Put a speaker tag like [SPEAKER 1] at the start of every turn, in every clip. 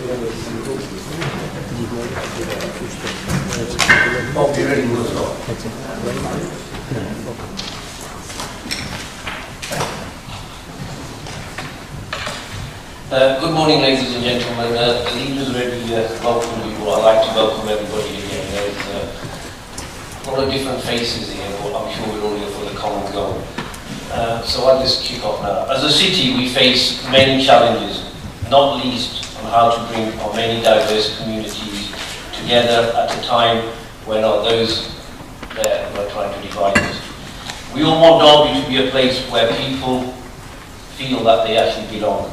[SPEAKER 1] Good morning, ladies and gentlemen. The leaders already welcomed you, or I'd like to welcome everybody again. There's a lot of different faces here, but I'm sure we're all here for the common goal. So I'll just kick off now. As a city, we face many challenges, not least on how to bring our many diverse communities together at a time when those there who are trying to divide us. We all want Derby to be a place where people feel that they actually belong,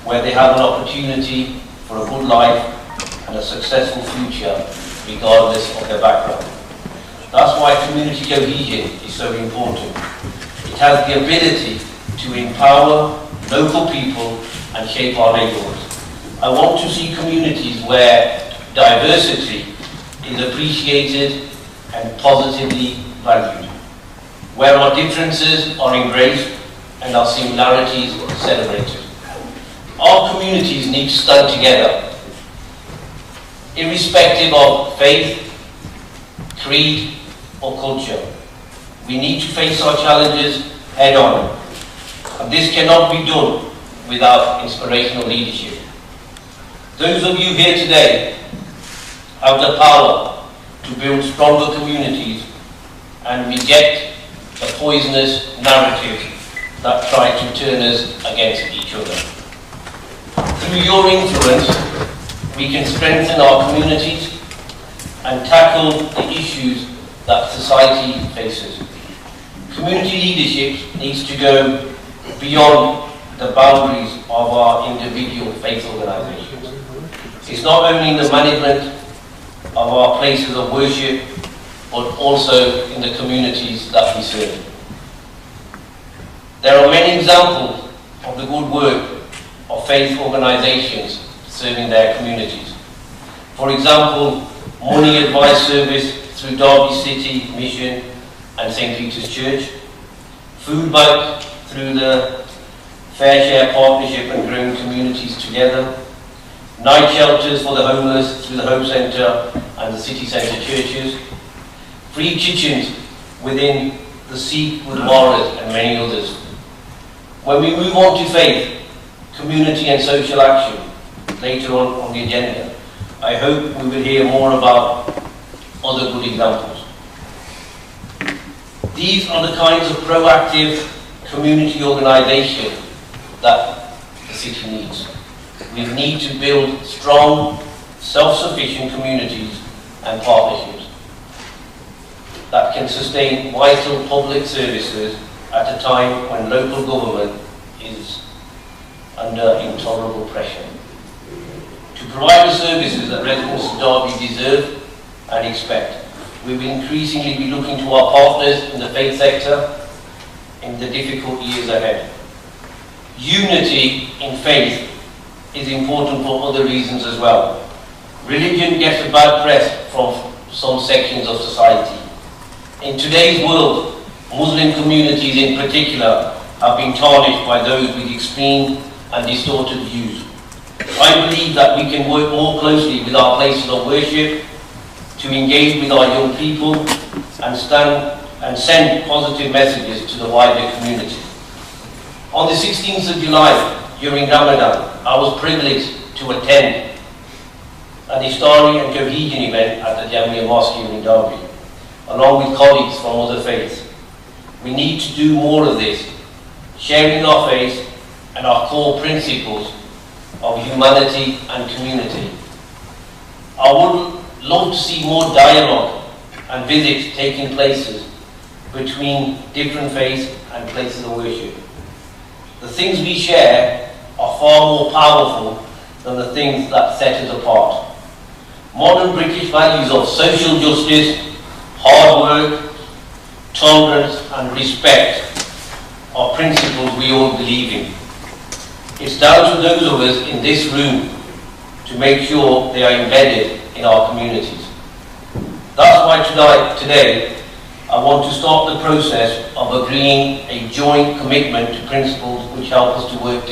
[SPEAKER 1] where they have an opportunity for a good life and a successful future regardless of their background. That's why community cohesion is so important. It has the ability to empower local people and shape our neighbourhoods. I want to see communities where diversity is appreciated and positively valued, where our differences are embraced and our similarities celebrated. Our communities need to stand together, irrespective of faith, creed, or culture. We need to face our challenges head on, and this cannot be done without inspirational leadership. Those of you here today have the power to build stronger communities and reject the poisonous narrative that try to turn us against each other. Through your influence, we can strengthen our communities and tackle the issues that society faces. Community leadership needs to go beyond the boundaries of our individual faith organisations. It's not only in the management of our places of worship, but also in the communities that we serve. There are many examples of the good work of faith organisations serving their communities. For example, money advice service through Derby City Mission and St. Peter's Church, food bank through the Fair Share Partnership and Growing Communities Together, night shelters for the homeless through the Hope Centre and the City Centre churches, free kitchens within the Seek with Mare and many others. When we move on to faith, community and social action later on the agenda, I hope we will hear more about other good examples. These are the kinds of proactive community organisation that the city needs. We need to build strong, self-sufficient communities and partnerships that can sustain vital public services at a time when local government is under intolerable pressure. To provide the services that residents of Derby deserve and expect, we will increasingly be looking to our partners in the faith sector in the difficult years ahead. Unity in faith is important for other reasons as well. Religion gets a bad press from some sections of society. In today's world, Muslim communities in particular have been tarnished by those with extreme and distorted views. I believe that we can work more closely with our places of worship to engage with our young people and send positive messages to the wider community. On the 16th of July, during Ramadan, I was privileged to attend an Iftari and Cohesion event at the Jamia Mosque here in Derby, along with colleagues from other faiths. We need to do more of this, sharing our faith and our core principles of humanity and community. I would love to see more dialogue and visits taking places between different faiths and places of worship. The things we share are far more powerful than the things that set us apart. Modern British values of social justice, hard work, tolerance and respect are principles we all believe in. It's down to those of us in this room to make sure they are embedded in our communities. That's why today, I want to start the process of agreeing a joint commitment to principles which help us to work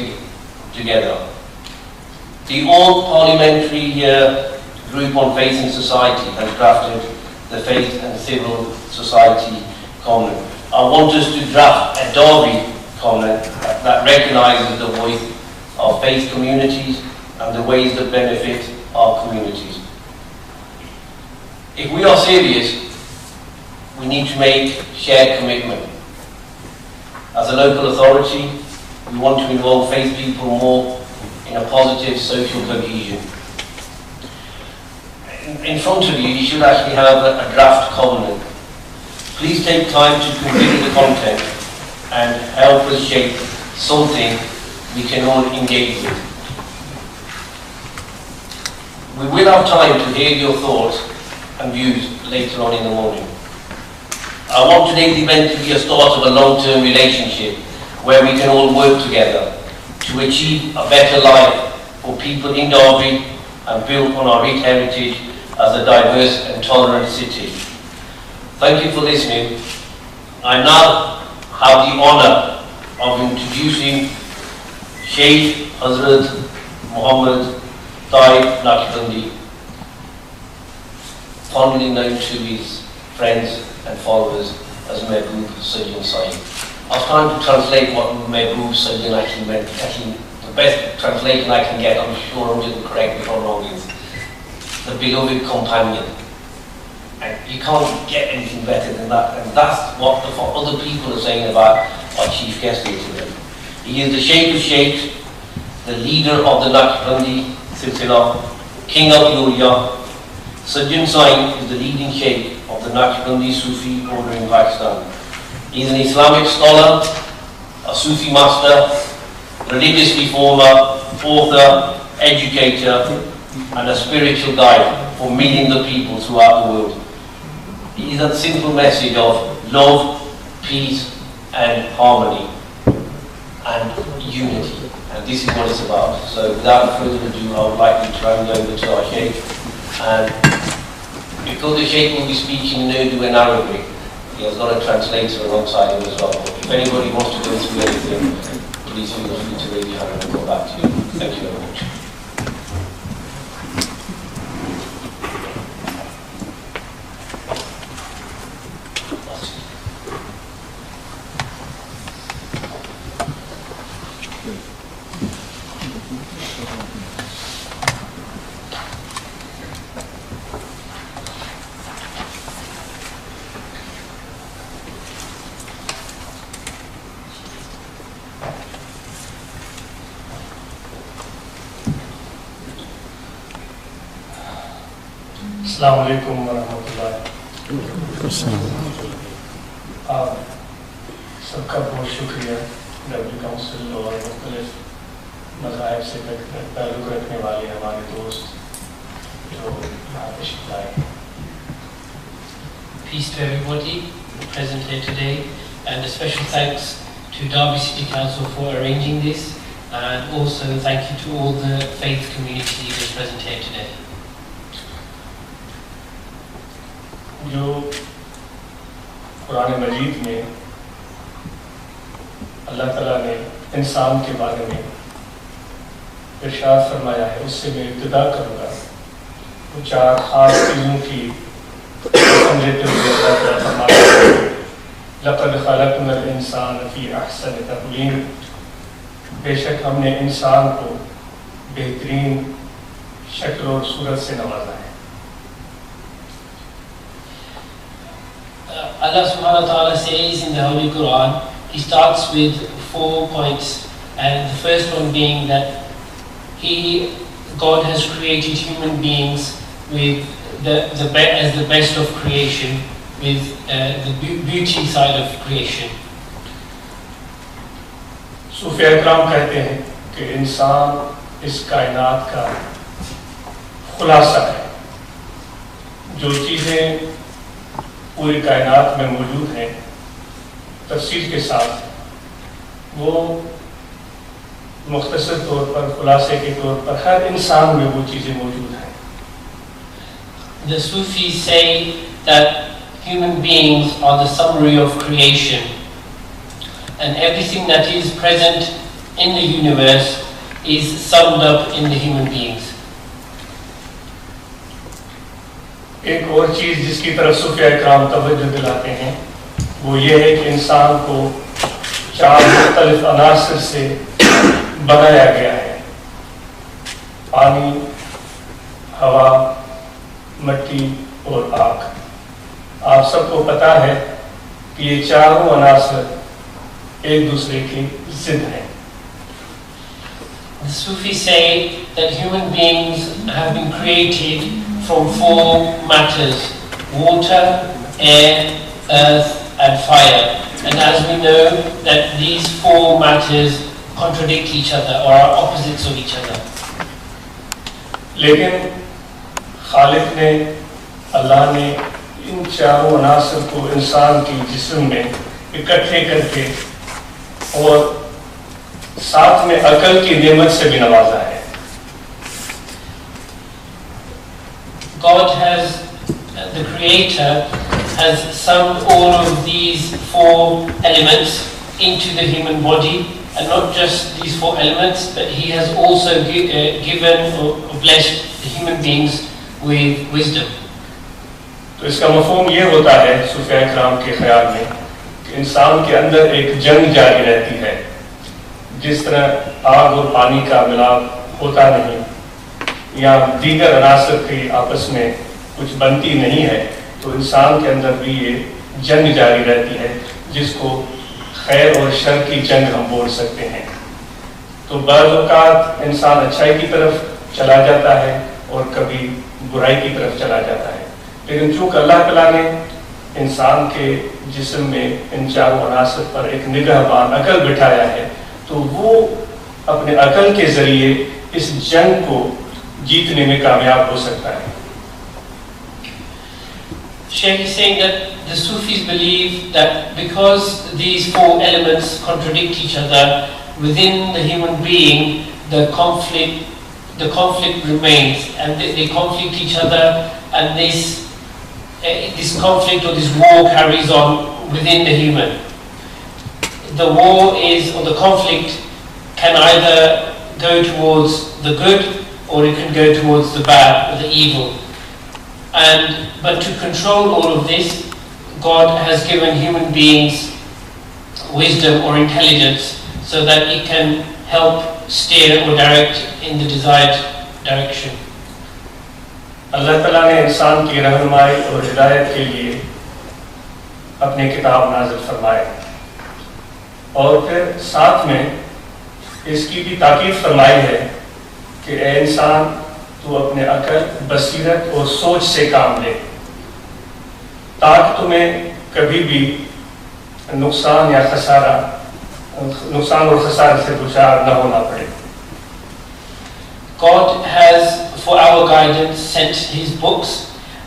[SPEAKER 1] together. The All-Parliamentary Group on Faith and Society has drafted the Faith and Civil Society Covenant. I want us to draft a Derby Covenant that recognises the voice of faith communities and the ways that benefit our communities. If we are serious, we need to make shared commitment. As a local authority, we want to involve faith people more in a positive social cohesion. In front of you, you should actually have a draft covenant. Please take time to consider the content and help us shape something we can all engage with. We will have time to hear your thoughts and views later on in the morning. I want today's event to be a start of a long-term relationship where we can all work together to achieve a better life for people in Derby and build on our rich heritage as a diverse and tolerant city. Thank you for listening. I now have the honour of introducing Sheikh Hazrat Muhammad Taib Naqshbandi, fondly known to his friends and followers as Mehboob Sajjan Saeed. I was trying to translate what Mehboob Sajjan actually meant. Actually, the best translation I can get, I'm sure I'm doing it correct if I'm wrong, is the beloved companion. And you can't get anything better than that. And that's what the other people are saying about our chief guest here today. He is the Sheikh of Sheikhs, the leader of the Naqshbandi Silsila, King of Yuria. Sajjan Saeed is the leading Sheikh of the Naqshbandi Sufi order in Pakistan. He is an Islamic scholar, a Sufi master, religious reformer, author, educator, and a spiritual guide for millions of people throughout the world. He is a simple message of love, peace, and harmony, and unity. And this is what it's about. So without further ado, I would like you to hand over to our Sheikh. And because the Sheikh will be speaking in Urdu and Arabic, he has got a translator alongside him as well. If anybody wants to go through anything, please feel free to raise your hand and go back to you. Thank you very much.
[SPEAKER 2] अस्सलाम वालेकुम वरहमतुल्लाह। आप सबका बहुत शुक्रिया। W council और मुख्तलिफ मज़ाहिब से ताल्लुक़ रखने वाले हमारे दोस्त जो यहाँ तशरीफ़ लाए।
[SPEAKER 3] Peace to everybody present here today, and a special thanks to Derby City Council for arranging this, and also thank you to all the faith community that is present here today.
[SPEAKER 2] जो कुरान मजीद में अल्लाह ताला ने इंसान के बारे में इरशाद फरमाया है, उससे मैं इब्तिदा करूँगा। वो चार खास चीज़ों की कसम लेते हुए अल्लाह ताला फरमाता है, लक़द ख़लक़नल इंसान फ़ी अहसनि तक़वीम, बेशक हमने इंसान को बेहतरीन शक्ल और सूरत से नवाजा है।
[SPEAKER 3] Allah subhanahu wa ta'ala says in the Holy Quran, He starts with 4 points, and the first one being that God has created human beings with as the best of creation, with the beauty side of creation.
[SPEAKER 2] सूफी इकराम कहते हैं कि इंसान इस कायनात का खुलासा है। जो चीज़ें पूरी कायनात में मौजूद हैं तफसील के साथ, वो मुख्तसर तौर पर खुलासे के तौर पर हर इंसान में वो चीज़ें मौजूद हैं।
[SPEAKER 3] The Sufis say that human beings are the summary of creation, and everything that is present in the universe is summed up in the human beings.
[SPEAKER 2] एक और चीज जिसकी तरफ सूफिया इकराम तवज्जो दिलाते हैं वो ये है कि इंसान को 4 मुख्तलिफ अनासर से बनाया गया है, पानी, हवा, मिट्टी और आग। आप सबको पता है कि ये चारों अनासर एक दूसरे की जिद हैं।
[SPEAKER 3] The Sufis say that human beings have been created from 4 matters: water, air, earth and fire. And as we know that these 4 matters contradict each other or are opposites of each other.
[SPEAKER 2] लेकिन खालिक ने, अल्लाह ने इन चारों अनासर को इंसान की जिस्म में इकट्ठे करके और साथ में अकल की नेमत से भी नवाजा है।
[SPEAKER 3] God has, the Creator, has summed all of these 4 elements into the human body, and not just these 4 elements, but He has also given or blessed the human beings with wisdom.
[SPEAKER 2] तो इसका मफहूम ये होता है सूफिया इकराम के ख्याल में कि इंसान के अंदर एक जंग जारी रहती है। जिस तरह आग और पानी का मिलाप होता नहीं या दीगर अनासर की आपस में कुछ बनती नहीं है, तो इंसान के अंदर भी ये जंग जारी रहती है जिसको खैर और शर की जंग हम बोल सकते हैं। तो बाज़ औक़ात इंसान अच्छाई की तरफ चला जाता है और कभी बुराई की तरफ चला जाता है, लेकिन चूंकि अल्लाह तआला ने इंसान के जिस्म में इन चारों अनासर पर एक निगहबान अकल बिठाया है, तो वो अपने अकल के जरिए इस जंग को जीतने में कामयाब हो सकता है।
[SPEAKER 3] Shaykh is saying that the Sufis believe that because these 4 elements contradict each other within the human being, the conflict remains, and they conflict each other, and this conflict or this war carries on within the human. The war is, or the conflict can either go towards the good or it can go towards the bad or the evil. But to control all of this, God has given human beings wisdom or intelligence so that it can help steer or direct in the desired direction.
[SPEAKER 2] अल्लाह ताला ने इंसान की रहनुमाई और हिदायत के लिए अपनी किताब नाज़िल फरमाई और फिर साथ में इसकी भी ताकीद फरमाई है कि ए इंसान, तू अपने अकल, बसीरत और सोच से काम ले ताकि तुम्हें कभी भी नुकसान और खसारे से दुचार न होना पड़े।
[SPEAKER 3] God has, for our guidance, sent His books,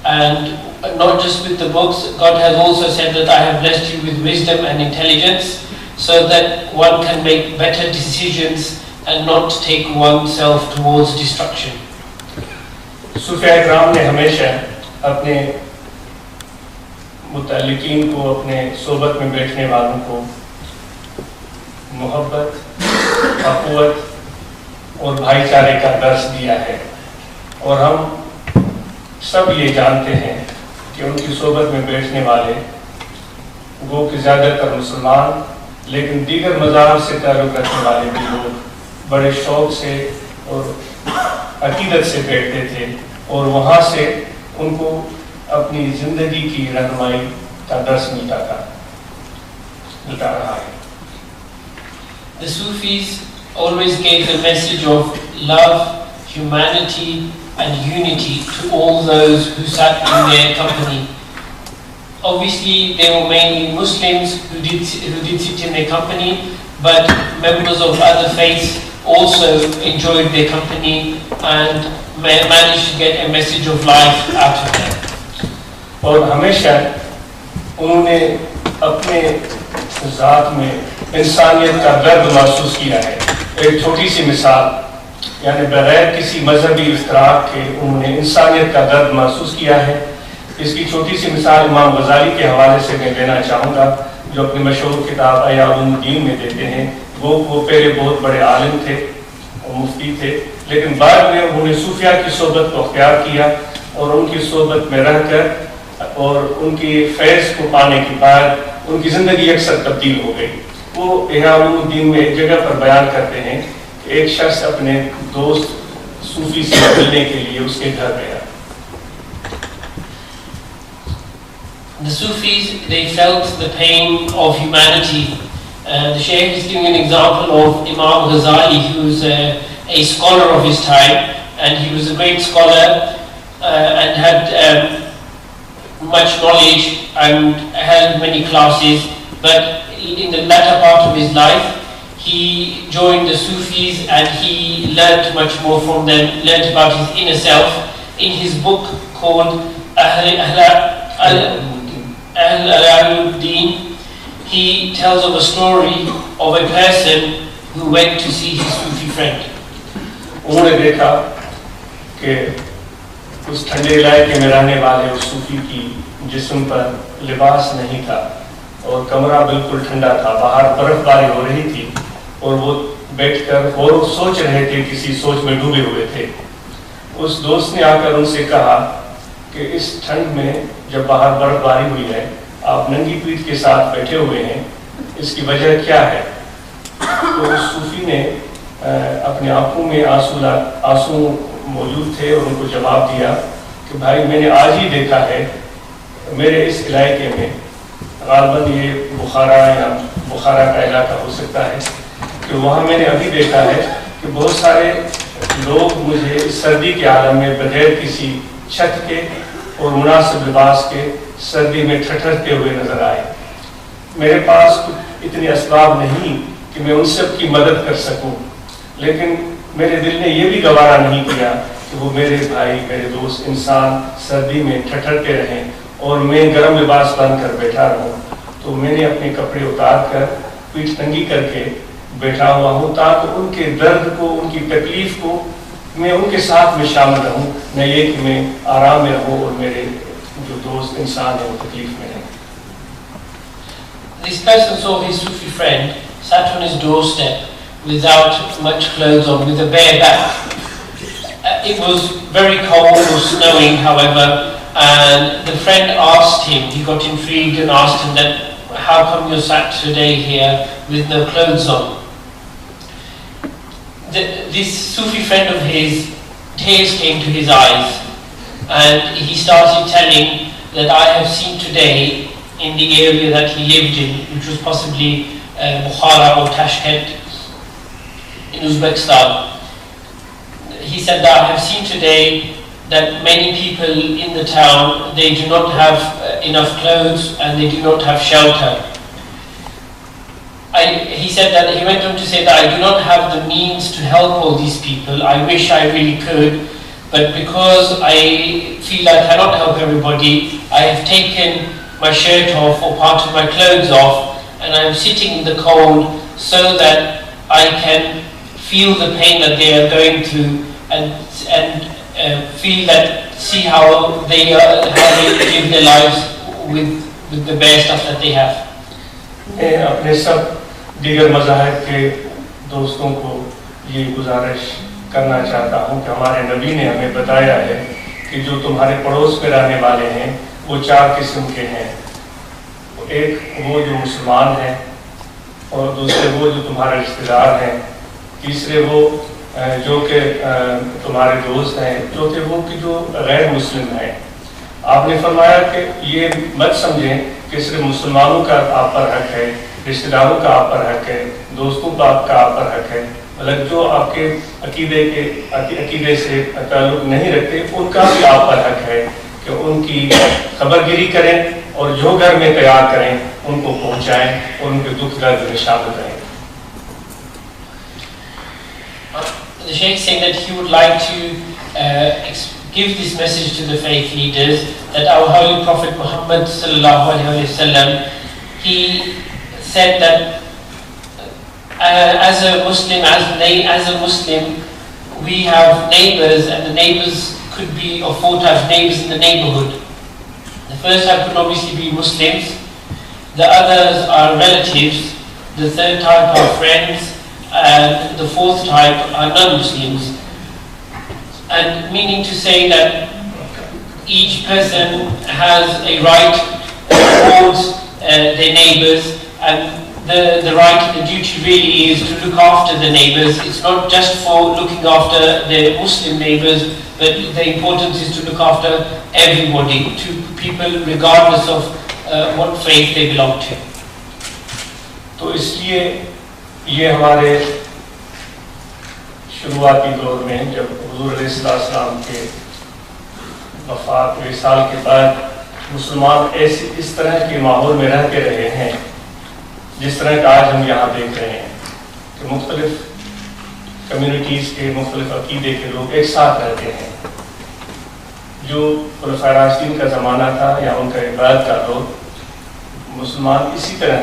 [SPEAKER 3] and not just with the books, God has also said that I have blessed you with wisdom and intelligence so that one can make better decisions and not take oneself towards destruction.
[SPEAKER 2] सूफिया इकराम ने हमेशा अपने मुतल्लिकीन को, अपने सोबत में बैठने वालों को मोहब्बत, अखुवत और भाईचारे का दर्स दिया है, और हम सब ये जानते हैं कि उनकी सोबत में बैठने वाले वो कि ज़्यादातर मुसलमान, लेकिन दीगर मज़ाहब से ताल्लुक़ रखने वाले भी लोग बड़े शौक़ से और अकीदत से बैठते थे, और वहाँ से उनको अपनी ज़िंदगी की रहनुमाई का दर्स मिलता रहा है।
[SPEAKER 3] The Sufis always gave the message of love, humanity and unity to all those who sat in their company. Obviously they were mainly Muslims who did sit in their company, but members of other faiths also enjoyed their company and managed to get a message of life out of them.
[SPEAKER 2] और हमेशा उन्होंने अपने ज़ात में इंसानियत का दर्द महसूस किया है। एक छोटी सी मिसाल, यानी बगैर किसी मजहबी इफ्तराक के उन्होंने इंसानियत का दर्द महसूस किया है। इसकी छोटी सी मिसाल इमाम गज़ाली के हवाले से मैं देना चाहूँगा, जो अपनी मशहूर किताब अयामुद्दीन में देते हैं। वो पहले बहुत बड़े आलिम थे, वो मुफ्ती थे, लेकिन बाद में उन्होंने सूफिया की सोबत को अख्तियार किया और उनकी सोबत में रहकर और उनकी फैज़ को पाने के बाद उनकी ज़िंदगी अक्सर तब्दील हो गई। वो इहयाउद्दीन में एक जगह पर बयान करते हैं कि एक शख्स अपने दोस्त सूफी से मिलने के लिए उसके घर गया।
[SPEAKER 3] The Sufis, they felt the pain of humanity. The Shaykh is giving an example of Imam Ghazali, who was a scholar of his time, and he was a great scholar and had much knowledge and held many classes, but in the latter part of his life he joined the Sufis and he learnt much more from them, learnt about his inner self. In his book called Ahl-Al-Deen, he tells of a story of a person who went to see his Sufi friend.
[SPEAKER 2] उन्होंने देखा कि उस ठंडे इलाके में रहने वाले उस सूफी की जिस्म पर लिबास नहीं था और कमरा बिल्कुल ठंडा था, बाहर बर्फबारी हो रही थी और वो बैठकर और सोच रहे थे, किसी सोच में डूबे हुए थे। उस दोस्त ने आकर उनसे कहा कि इस ठंड में जब बाहर बर्फबारी हुई है, आप नंगी पीठ के साथ बैठे हुए हैं, इसकी वजह क्या है? तो उस सूफी ने अपने आंखों में आंसू मौजूद थे और उनको जवाब दिया कि भाई मैंने आज ही देखा है मेरे इस इलाके में, गालबन ये बुखारा का इलाका हो सकता है, कि वहाँ मैंने अभी देखा है कि बहुत सारे लोग मुझे इस सर्दी के आलम में बगैर किसी छत के और मुनासिब लिबास के सर्दी में ठठरते हुए नजर आए। मेरे पास इतने असबाब नहीं कि मैं उन सब की मदद कर सकूं, लेकिन मेरे दिल ने यह भी गवारा नहीं किया कि वो मेरे भाई, मेरे दोस्त इंसान सर्दी में ठठरते रहें और मैं गर्म लिबास बनकर बैठा रहूं। तो मैंने अपने कपड़े उतार कर पीठ नंगी करके बैठा हुआ हूँ ताकि उनके दर्द को, उनकी तकलीफ को मैं उनके साथ में शामिल रहूं, न ये कि मैं आराम में रहूं और मेरे जो दोस्त इंसान है वो तकलीफ में रहें।
[SPEAKER 3] This person saw his Sufi friend sat on his doorstep without much clothes on, with a bare back. It was very cold or snowing, however, and the friend asked him, he got intrigued and asked him that, how come you sat today here with no clothes on? This Sufi friend of his, tears came to his eyes and he started telling that I have seen today in the area that he lived in, which was possibly Bukhara or Tashkent in Uzbekistan. He said that I have seen today that many people in the town, they do not have enough clothes and they do not have shelter. He said that, he went on to say that I do not have the means to help all these people. I wish I really could, but because I feel I cannot help everybody, I have taken my shirt off or part of my clothes off and I am sitting in the cold so that I can feel the pain that they are going through and feel that, see how they live their lives with the bare stuff that they have.
[SPEAKER 2] अपने सब दीगर मज़ाहिब के दोस्तों को ये गुजारिश करना चाहता हूँ कि हमारे नबी ने हमें बताया है कि जो तुम्हारे पड़ोस में रहने वाले हैं वो 4 किस्म के हैं। एक वो जो मुसलमान हैं, और दूसरे वो जो तुम्हारे रिश्तेदार हैं, तीसरे वो जो कि तुम्हारे दोस्त हैं, चौथे वो कि जो गैर मुस्लिम हैं। आपने फरमाया कि ये मत समझें कि सिर्फ मुसलमानों का आप पर हक है, रिश्तेदारों का आप पर हक है, दोस्तों का आप पर हक है, मतलब जो आपके अकीदे से ताल्लुक नहीं रखते उनका भी आप पर हक है कि उनकी खबरगिरी करें और जो घर में तैयार करें उनको पहुंचाएं और उनके दुख दर्द में शामिल रहें।
[SPEAKER 3] The Shaykh saying that he would like to give this message to the faith leaders that our Holy Prophet Muhammad sallallahu alaihi wasallam, he said that as a Muslim, we have neighbors, and the neighbors could be of 4 types of neighbors in the neighborhood. The first type could obviously be Muslims, the others are relatives, the third type are friends, and the fourth type are non-Muslims. And meaning to say that each person has a right towards their neighbours, and the right, the duty really is to look after the neighbours. It's not just for looking after their Muslim neighbours, but the importance is to look after everybody, to people regardless of what faith they belong to.
[SPEAKER 2] तो इसलिए ये हमारे शुरुआती दौर में जब हुज़ूर अलैहिस्सलाम के वफ़ात विसाल के बाद मुसलमान ऐसे इस तरह के माहौल में रहते रहे हैं जिस तरह का आज हम यहाँ देख रहे हैं कि मुख्तलिफ कम्युनिटीज़ के मुख्तलिफ अक़ीदे के लोग एक साथ रहते हैं। जो खुलफ़ाए राशिदीन का ज़माना था या उनका इबादत का दौर, मुसलमान इसी तरह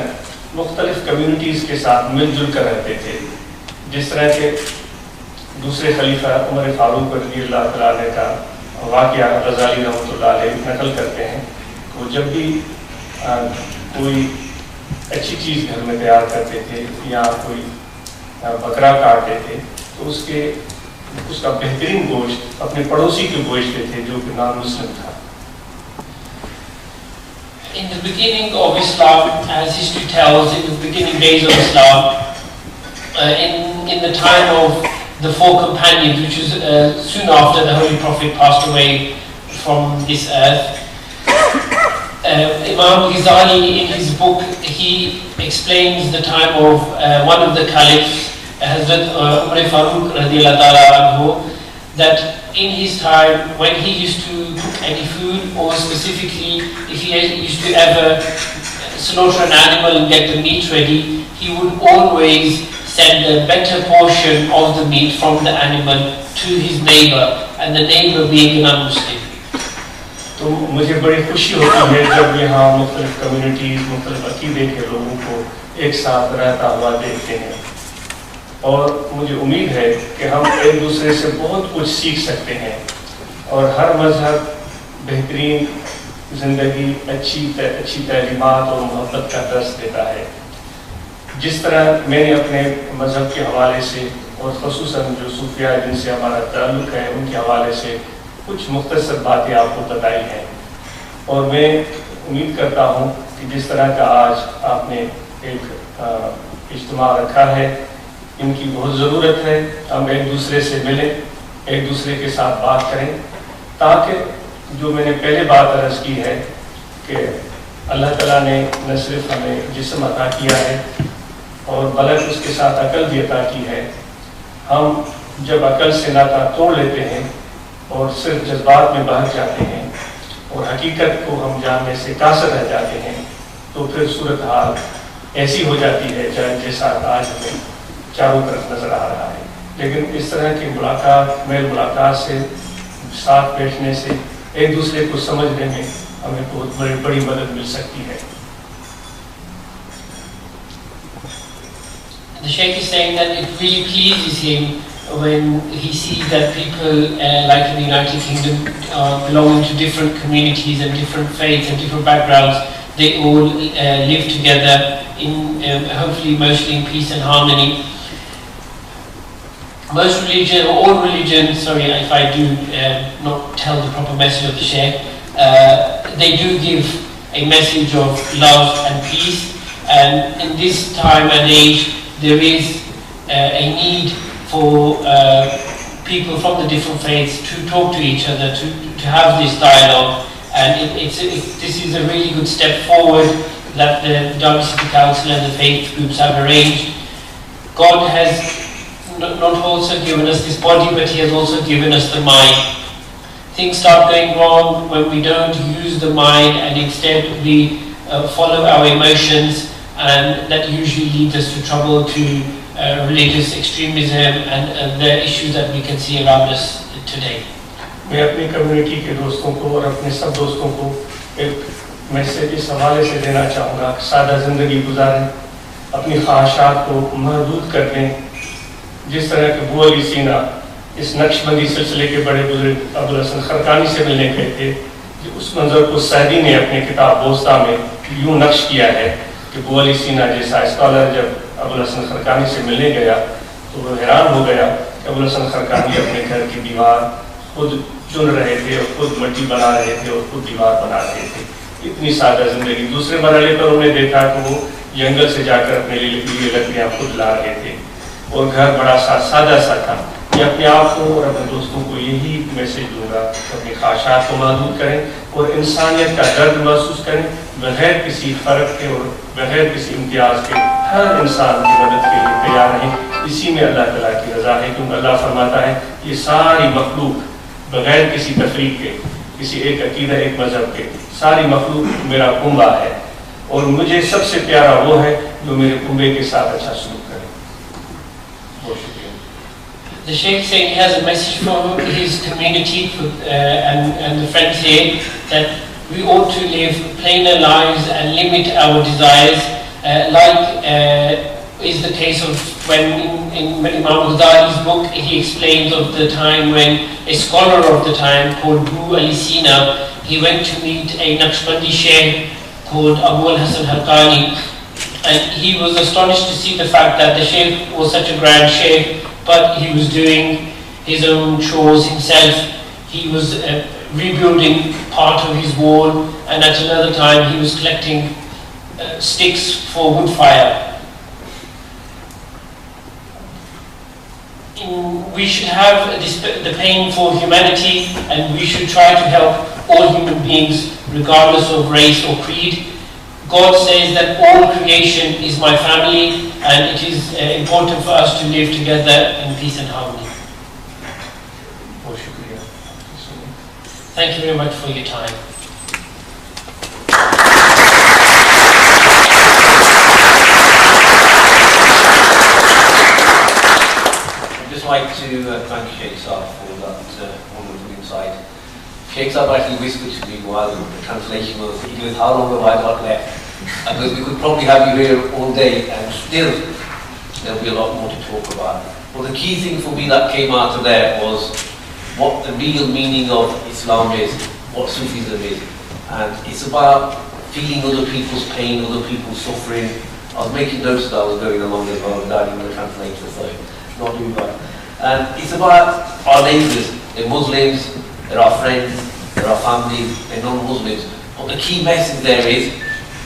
[SPEAKER 2] मुख्तलिफ कम्युनिटीज़ के साथ मिलजुल कर रहते थे। जिस तरह के दूसरे खलीफा उमर फ़ारूक रज़ियल्लाहु तआला अन्हु का वाक़या गज़ाली रहमतुल्लाह अलैह नकल करते हैं, वो जब भी कोई अच्छी चीज़ घर में तैयार करते थे या कोई बकरा काटते थे तो उसका बेहतरीन गोश्त अपने पड़ोसी को बेचते थे जो कि नाम मुस्लिम था।
[SPEAKER 3] In the beginning of Islam, as history tells, in the beginning days of Islam, in the time of the four companions, which was soon after the Holy Prophet passed away from this earth, Imam Ghazali in his book, he explains the time of one of the caliphs, Hazrat Umar Farooq radiallahu ta'ala anhu, that in his time when he used to cook any food, or specifically if he used to ever slaughter an animal and get the meat ready, he would always send a better portion of the meat from the animal to his neighbor, and the neighbor being a non-Muslim.
[SPEAKER 2] तो मुझे बड़ी खुशी होती है जब यहाँ मुख्तलिफ communities, मुख्तलिफ अक़ीदे के लोगों को एक साथ रहता हुआ देखते हैं, और मुझे उम्मीद है कि हम एक दूसरे से बहुत कुछ सीख सकते हैं, और हर मज़हब बेहतरीन ज़िंदगी, अच्छी तालीमात और मोहब्बत का दर्स देता है। जिस तरह मैंने अपने मज़हब के हवाले से और ख़ुसूसन जो सूफिया जिनसे हमारा ताल्लुक़ है उनके हवाले से कुछ मुख्तसर बातें आपको बताई हैं, और मैं उम्मीद करता हूँ कि जिस तरह का आज आपने एक इज्तिमा रखा है, इनकी बहुत ज़रूरत है। हम एक दूसरे से मिलें, एक दूसरे के साथ बात करें, ताकि जो मैंने पहले बात अर्ज़ की है कि अल्लाह ताला ने न सिर्फ हमें जिस्म अता किया है और बल्कि उसके साथ अकल भी अता की है। हम जब अकल से नाता तोड़ लेते हैं और सिर्फ जज्बात में बह जाते हैं और हकीकत को हम जानने से कासर रह जाते हैं, तो फिर सूरत हाल ऐसी हो जाती है जैसा आज हमें चारों तरफ नज़र आ रहा है। लेकिन इस तरह की मुलाकात, मेल मुलाकात से, साथ बैठने से एक दूसरे को समझने में हमें बहुत बड़ी मदद मिल सकती है।
[SPEAKER 3] The Sheikh is saying that it really pleases him when he sees that people like in the United Kingdom belonging to different communities and different faiths and different backgrounds, they all live together in hopefully mostly in peace and harmony. Most religion, or all religions, sorry if I do not tell the proper message of the Sheikh, they do give a message of love and peace, and in this time and age there is a need for people from the different faiths to talk to each other, to have this dialogue, and this is a really good step forward that the Derby City Council and the faith groups have arranged. God has not also given us this body, but He has also given us the mind. Things start going wrong when we don't use the mind and instead we follow our emotions, and that usually leads us to trouble, to religious extremism and the issues that we can see around us today.
[SPEAKER 2] मैं अपनी community के दोस्तों को और अपने सब दोस्तों को एक मैसेज इस हवाले से देना चाहूँगा, सादा ज़िंदगी गुजारें, अपनी ख्वाहिशात को महदूद कर लें। जिस तरह के अबू अली सीना इस नक्शबंदी सिलसिले के बड़े बुजुर्ग अबुल हसन खरकानी से मिलने गए थे, उस मंजर को सैदी ने अपने किताब बोस्ता में यूँ नक्श किया है कि अबू अली सीना जैसा स्कॉलर जब अबुल हसन खरकानी से मिलने गया तो वो हैरान हो गया कि अबुल हसन खरकानी अपने घर की दीवार खुद चुन रहे थे और खुद मिट्टी बना रहे थे और खुद दीवार बना रहे थे। इतनी सादा जिंदगी। दूसरे मरहले पर उन्होंने देखा कि वो जंगल से जाकर अपने लिए लकड़ियाँ खुद ला रहे थे और घर बड़ा सादा सा था। मैं अपने आप को और अपने दोस्तों को यही मैसेज दूंगा कि अपनी ख्वाहिशात को महदूद करें और इंसानियत का दर्द महसूस करें, बगैर किसी फ़र्क के और बगैर किसी इम्तियाज़ के हर इंसान की मदद के लिए तैयार रहें। इसी में अल्लाह ताला की रज़ा है, क्योंकि अल्लाह फरमाता है ये सारी मखलूक बगैर किसी तफरीक के, किसी एक अकीदा एक मज़हब के, सारी मखलूक मेरा कुंबा है और मुझे सबसे प्यारा वो है जो मेरे कुंबे के साथ अच्छा सलूक करे। बहुत शुक्रिया।
[SPEAKER 3] The Sheikh saying he has a message from his community and the friends here that we ought to live plainer lives and limit our desires, is the case of when in Imam Ghazali's book he explains of the time when a scholar of the time called Abu Ali Sina, he went to meet a Naqshbandi Sheikh called Abu al-Hasan Harqani, and he was astonished to see the fact that the Sheikh was such a grand Sheikh, but he was doing his own chores himself. He was rebuilding part of his wall, and at another time he was collecting sticks for wood fire. We should have the pain for humanity, and we should try to help all human beings regardless of race or creed. God says that all creation is my family, and it is important for us to live together in peace and harmony. Thank you very much for your time.
[SPEAKER 1] I'd just like to thank Sheikh Saab for that wonderful insight. Sheikh Saab actually whispered to me while the translation was, he goes, how long have I got left? I goes, we could probably have you here all day and still there'll be a lot more to talk about. Well, the key thing for me that came out of there was what the real meaning of Islam is, what Sufism is. And it's about feeling other people's pain, other people's suffering. I was making notes that I was going along as well, without even the translator, so not doing that. And it's about our neighbours. They're Muslims, they're our friends, they're our families, they're non-Muslims. But the key message there is,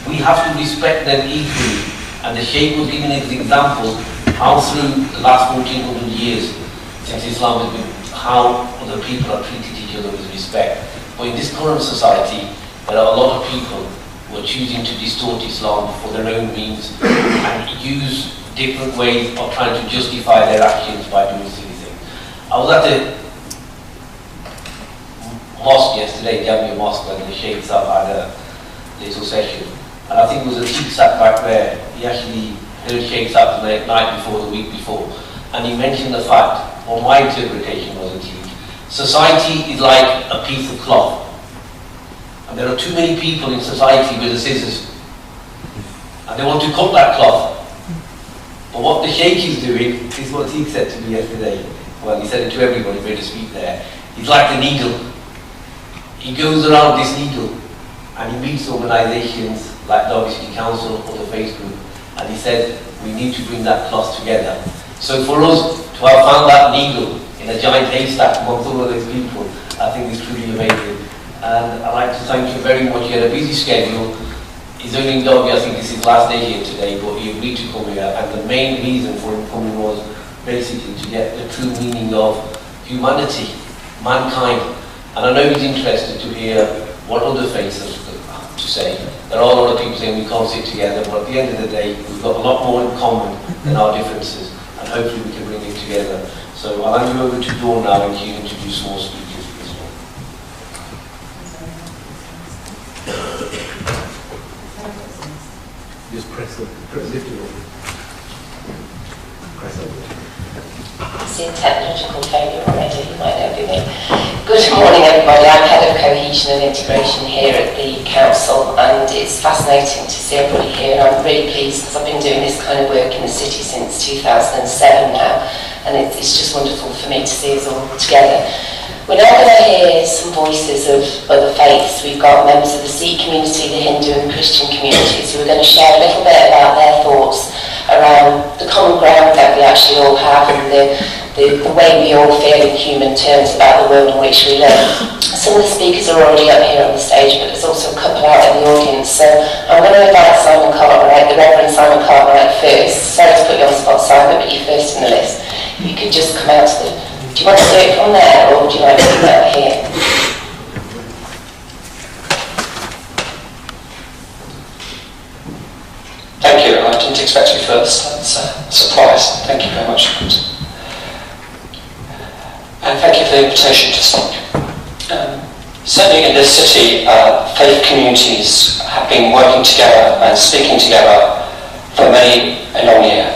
[SPEAKER 1] we have to respect them equally. And the Shaykh was giving us examples how through the last 1400 years since Islam has been, how other people have treated each other with respect. But in this current society, there are a lot of people who are choosing to distort Islam for their own means and use different ways of trying to justify their actions by doing silly things. I was at a mosque yesterday, Jamia Mosque, and the Sheikh Saab had a little session. And I think it was a Sikh sat back there. He actually heard Sheikh Saab the night before, the week before, and he mentioned the fact, or my interpretation was a Sikh, society is like a piece of cloth. And there are too many people in society with the scissors. And they want to cut that cloth. But what the Sheikh is doing is what Sikh said to me yesterday. Well, he said it to everybody, made a speak there. He's like the needle. He goes around this needle and he meets organisations like the Derby Council or the Facebook, and he said, we need to bring that cloth together. So for us to have found that needle in a giant haystack amongst all of those people, I think is truly amazing. And I'd like to thank you very much. He had a busy schedule. He's only in Derby, I think this is his last day here today, but he agreed to come here, and the main reason for him coming was basically to get the true meaning of humanity, mankind. And I know he's interested to hear what other faiths have to say. There are a lot of people saying we can't sit together, but at the end of the day, we've got a lot more in common than our differences, and hopefully we can bring it together. So I'll hand you over to Dawn now, and she introduce more speakers as well.
[SPEAKER 4] Just press lift it up. Press up.
[SPEAKER 5] Seeing technological failure already, you might know me. Good morning everybody, I'm Head of Cohesion and Integration here at the Council, and it's fascinating to see everybody here. I'm really pleased because I've been doing this kind of work in the city since 2007 now, and it's just wonderful for me to see us all together. We're now going to hear some voices of other faiths. We've got members of the Sikh community, the Hindu and Christian communities, who are going to share a little bit about their thoughts around the common ground that we actually all have and the way we all feel in human terms about the world in which we live. Some of the speakers are already up here on the stage, but there's also a couple out in the audience. So I'm going to invite Simon Cartwright, the Reverend Simon Cartwright first. Sorry to put you on the spot, Simon, but you're first in the list. If you could just come out to the... Do you want to do it from there, or would you like to do it out here?
[SPEAKER 6] Thank you. I didn't expect to be first. That's a surprise. Thank you very much for that. And thank you for the invitation to speak. Certainly in this city, faith communities have been working together and speaking together for many a long year.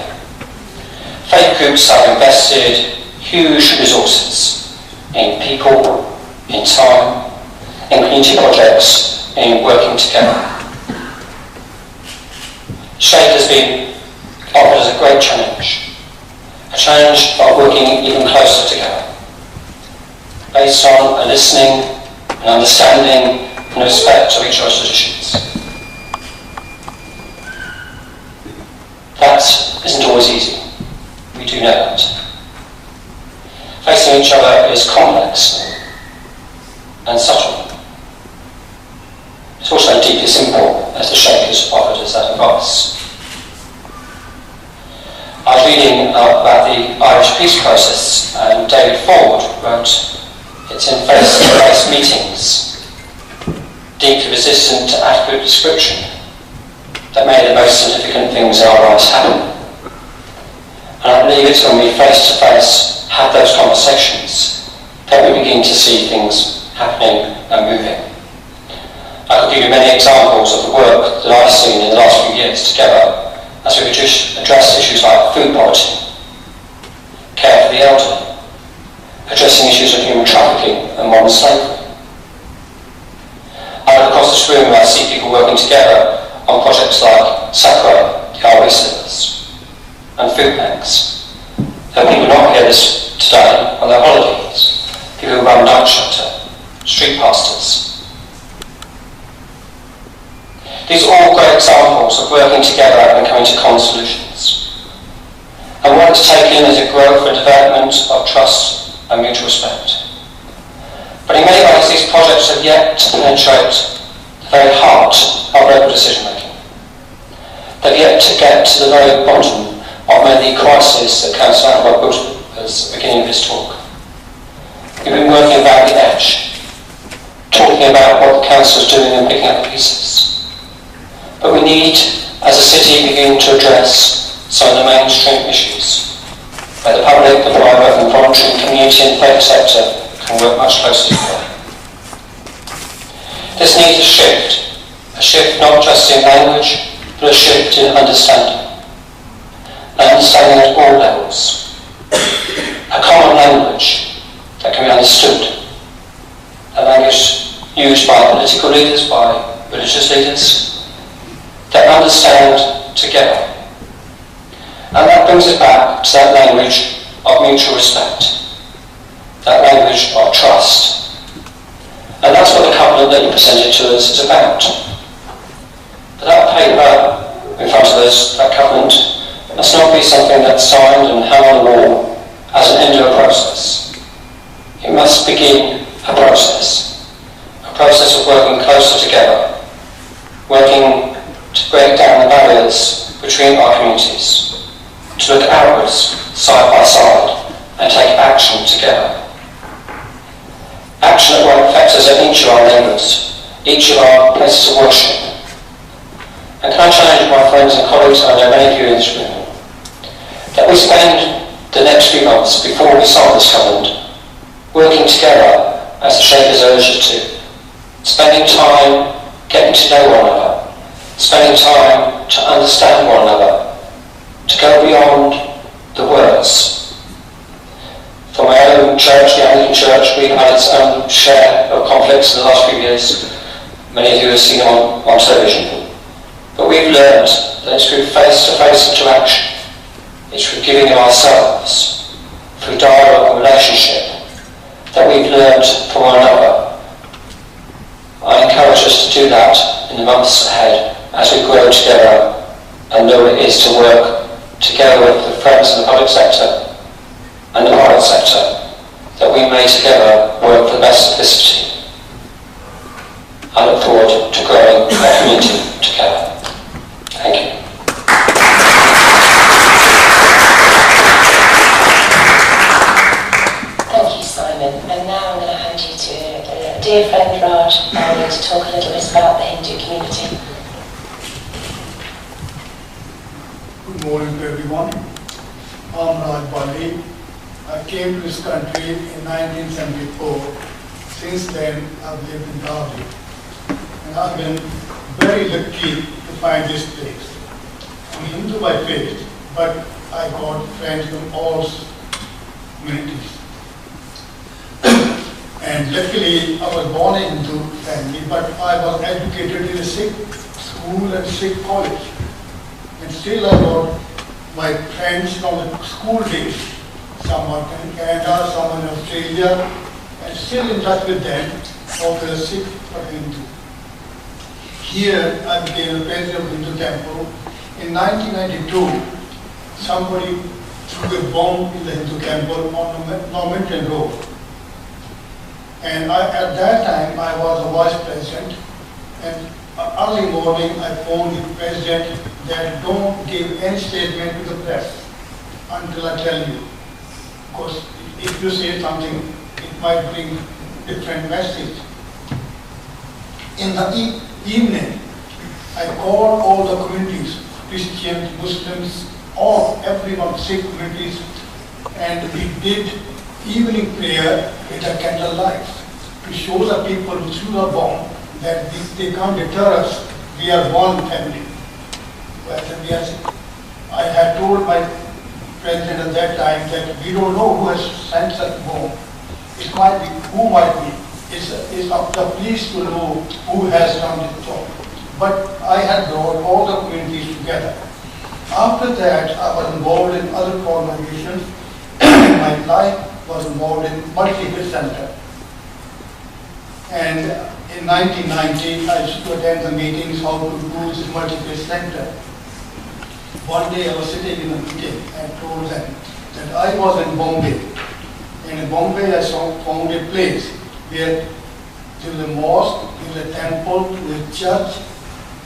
[SPEAKER 6] Faith groups have invested huge resources in people, in time, in community projects, in working together. Shape has been offered as a great challenge, a challenge of working even closer together, based on a listening, an understanding, and respect of each other's traditions. That isn't always easy. We do know that. Facing each other is complex and subtle. It's also deeply simple, as the Sheikh has offered us that advice. I was reading about the Irish peace process, and David Ford wrote, "It's in face-to-face meetings, deeply resistant to adequate description, that made the most significant things in our lives happen." And I believe it's when we face-to-face have those conversations that we begin to see things happening and moving. I could give you many examples of the work that I've seen in the last few years together as we address issues like food poverty, care for the elderly, addressing issues of human trafficking and modern slavery. I look across this room and I see people working together on projects like Sakura, the RV service, and food banks. There are people not here today on their holidays, people who run night shelter, street pastors. These are all great examples of working together and coming to common solutions. And what it's taken is a growth and development of trust and mutual respect. But in many ways, these projects have yet to penetrate the very heart of local decision making. They've yet to get to the very bottom of many of the crises that Councillor Qabaa put at the beginning of his talk. We've been working about the edge, talking about what the Council is doing and picking up the pieces. But we need, as a city, begin to address some of the mainstream issues, where the public, the private and voluntary community and faith sector can work much closer together. This needs a shift not just in language, but a shift in understanding. Understanding at all levels. A common language that can be understood. A language used by political leaders, by religious leaders, that understand together. And that brings us back to that language of mutual respect, that language of trust. And that's what the covenant that you presented to us is about. But that paper in front of us, that covenant, must not be something that's signed and hung on the wall as an end of a process. It must begin a process of working closer together, working to break down the barriers between our communities, to look outwards, side by side, and take action together. Action that will affect us at each of our neighbours, each of our places of worship. And can I challenge my friends and colleagues, I know many of you in this room, that we spend the next few months before we sign this covenant working together as the Sheikh has urged us to, spending time getting to know one another, spending time to understand one another, to go beyond the words. For my own church, the Anglican Church, we've had its own share of conflicts in the last few years. Many of you have seen them on television. But we've learned that it's through face-to-face interaction, it's through giving of ourselves, through dialogue and relationship, that we've learned from one another. I encourage us to do that in the months ahead as we grow together and know what it is to work together with the friends in the public sector and the private sector, that we may together work for the best of this city. I look forward to growing our community together. Thank you.
[SPEAKER 5] Thank you, Simon. And now I'm going to hand you to a dear friend, Raj, to talk a little bit about the Hindu community.
[SPEAKER 7] Good morning to everyone. I'm Raj Bali. I came to this country in 1974. Since then, I've lived in Qabaa. And I've been very lucky to find this place. I'm Hindu by faith, but I got friends from all communities. And luckily, I was born in Hindu family, but I was educated in a Sikh school and Sikh college. And still I got my friends from the school days. Some are in Canada, some are in Australia, and still in touch with them, whether Sikh or Hindu. Here I became a president of Hindu temple. In 1992, somebody threw a bomb in the Hindu temple on Normanton Road. And at that time, I was a vice president, and early morning I phoned the president that don't give any statement to the press until I tell you. Because if you say something, it might bring different message. In the evening, I called all the communities, Christians, Muslims, everyone, Sikh communities, and we did evening prayer with a candlelight to show the people who threw the bomb that they can't deter us. We are one family. I had told my president at that time that we don't know who has sent such bomb. It might be, who might be. It's up to the police to know who has done this job. But I had brought all the communities together. After that, I was involved in other organizations. My life was involved in multi-faith center. And in 1990, I used to attend the meetings how to do this multi-faith center. One day I was sitting in a meeting and told them that I was in Bombay. And in Bombay I found a place where there was a mosque, there was a temple, there was a church,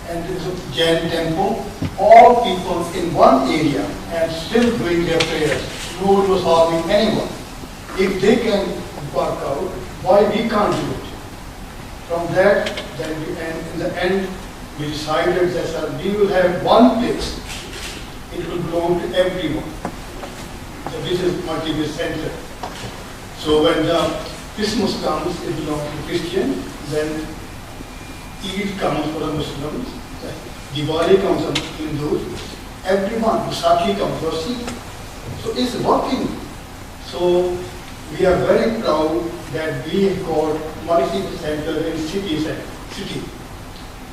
[SPEAKER 7] and there was a Jain temple. All people in one area and still doing their prayers. Nobody was harming anyone. If they can work out, why we can't do it? From that, then in the end, we decided that we will have one place. It will belong to everyone. So this is multi-faith center. So when the Christmas comes, it belongs to Christian. Then Eid comes for the Muslims. Diwali comes for Hindus. Everyone, Vaisakhi comes for Sikh. So it's working. So we are very proud that we have got multi-faith center in city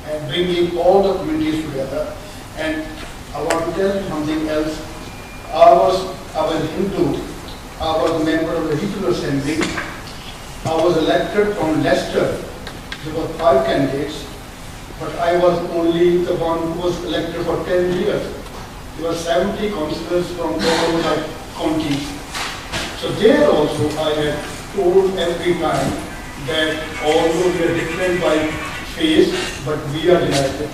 [SPEAKER 7] and bringing all the communities together. And I want to tell you something else. I was Hindu. I was a member of the regional assembly. I was elected from Leicester. There were 5 candidates, but I was only the one who was elected for 10 years. There were 70 councillors from all the counties. So there also I had told every time that although we are different by face, but we are united.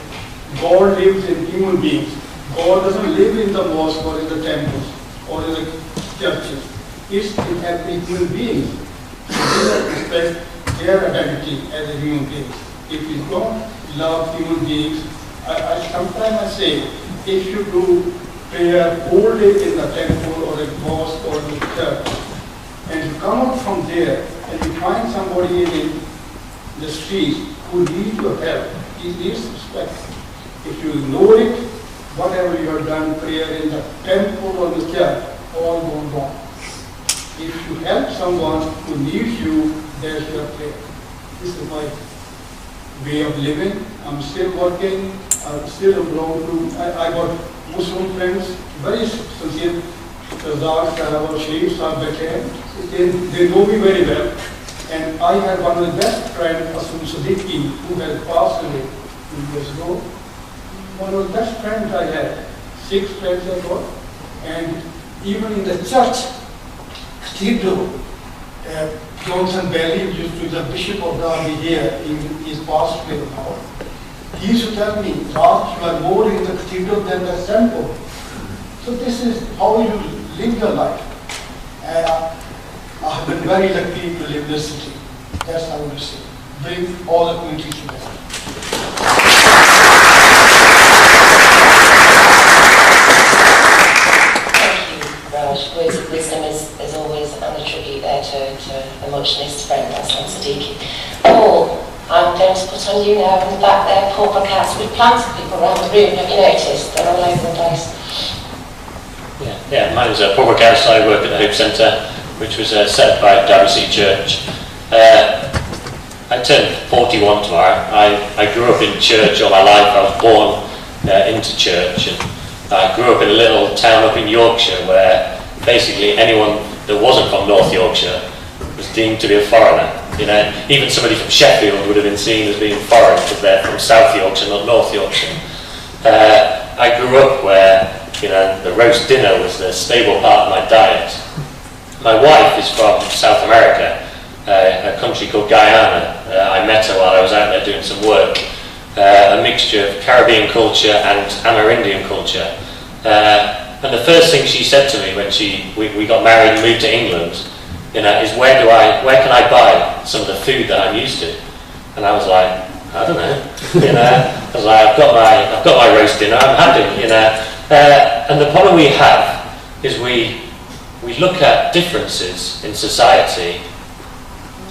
[SPEAKER 7] God lives in human beings. God doesn't live in the mosque or in the temples or in the churches. It's in every human being. So we respect their identity as a human being. If we don't love human beings, sometimes I say, if you do prayer all day in the temple or a mosque or in the church, and you come out from there and you find somebody in the street who needs your help, he needs respect. If you ignore it, whatever you have done, prayer in the temple or the church, all go wrong. If you help someone who needs you, there's your prayer. This is my way of living. I'm still working. I still belong to, I got Muslim friends, very sincere. Razak Sahab or Sharif Sahab they know me very well. And I had one of the best friends, Asum Siddiqui, who has passed away 2 years ago. One of the best friends I had, 6 friends I got. And even in the church, Cathedral, Johnson Bailey, used to be the Bishop of Derby here, in his past away now. He used to tell me, Raj, you are more in the cathedral than the temple. So this is how you live your life. And I have been very lucky to live in this city. That's how I would say. Bring all the communities together.
[SPEAKER 5] Words of wisdom is always, and a tribute there to a much missed friend, Aslan Siddiqui. Paul, I'm going to put on you now in the back there, Paul Broadcast. We've planted people around the room, have you noticed? They're all over the place.
[SPEAKER 8] Yeah, my name's Paul Broadcast. I work at the Hope Centre, which was set up by Derby City Church. I turned 41 tomorrow. I grew up in church all my life. I was born into church, and I grew up in a little town up in Yorkshire where basically anyone that wasn't from North Yorkshire was deemed to be a foreigner. You know, even somebody from Sheffield would have been seen as being foreign because they're from South Yorkshire, not North Yorkshire. I grew up where, you know, the roast dinner was the stable part of my diet. My wife is from South America, a country called Guyana. I met her while I was out there doing some work. A mixture of Caribbean culture and Amerindian culture. And the first thing she said to me when we got married and moved to England, you know, is where can I buy some of the food that I'm used to? And I was like, I don't know. You know, I was like, I've got my roast dinner, I'm happy. You know, and the problem we have is we look at differences in society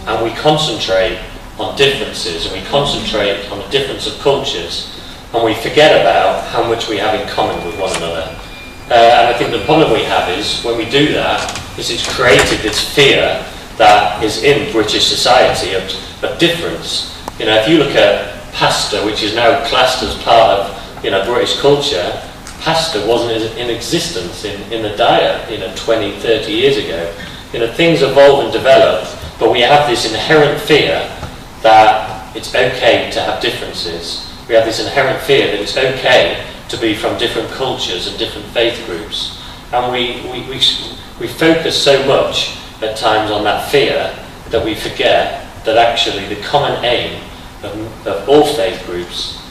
[SPEAKER 8] and we concentrate on differences, and we concentrate on the difference of cultures, and we forget about how much we have in common with one another. And I think the problem we have is when we do that, it's created this fear that is in British society of difference. You know, if you look at pasta, which is now classed as part of, you know, British culture, pasta wasn't in existence in the diet, you know, 20, 30 years ago. You know, things evolve and develop, but we have this inherent fear that it's okay to have differences. We have this inherent fear that it's okay to be from different cultures and different faith groups. And we focus so much at times on that fear that we forget that actually the common aim of all faith groups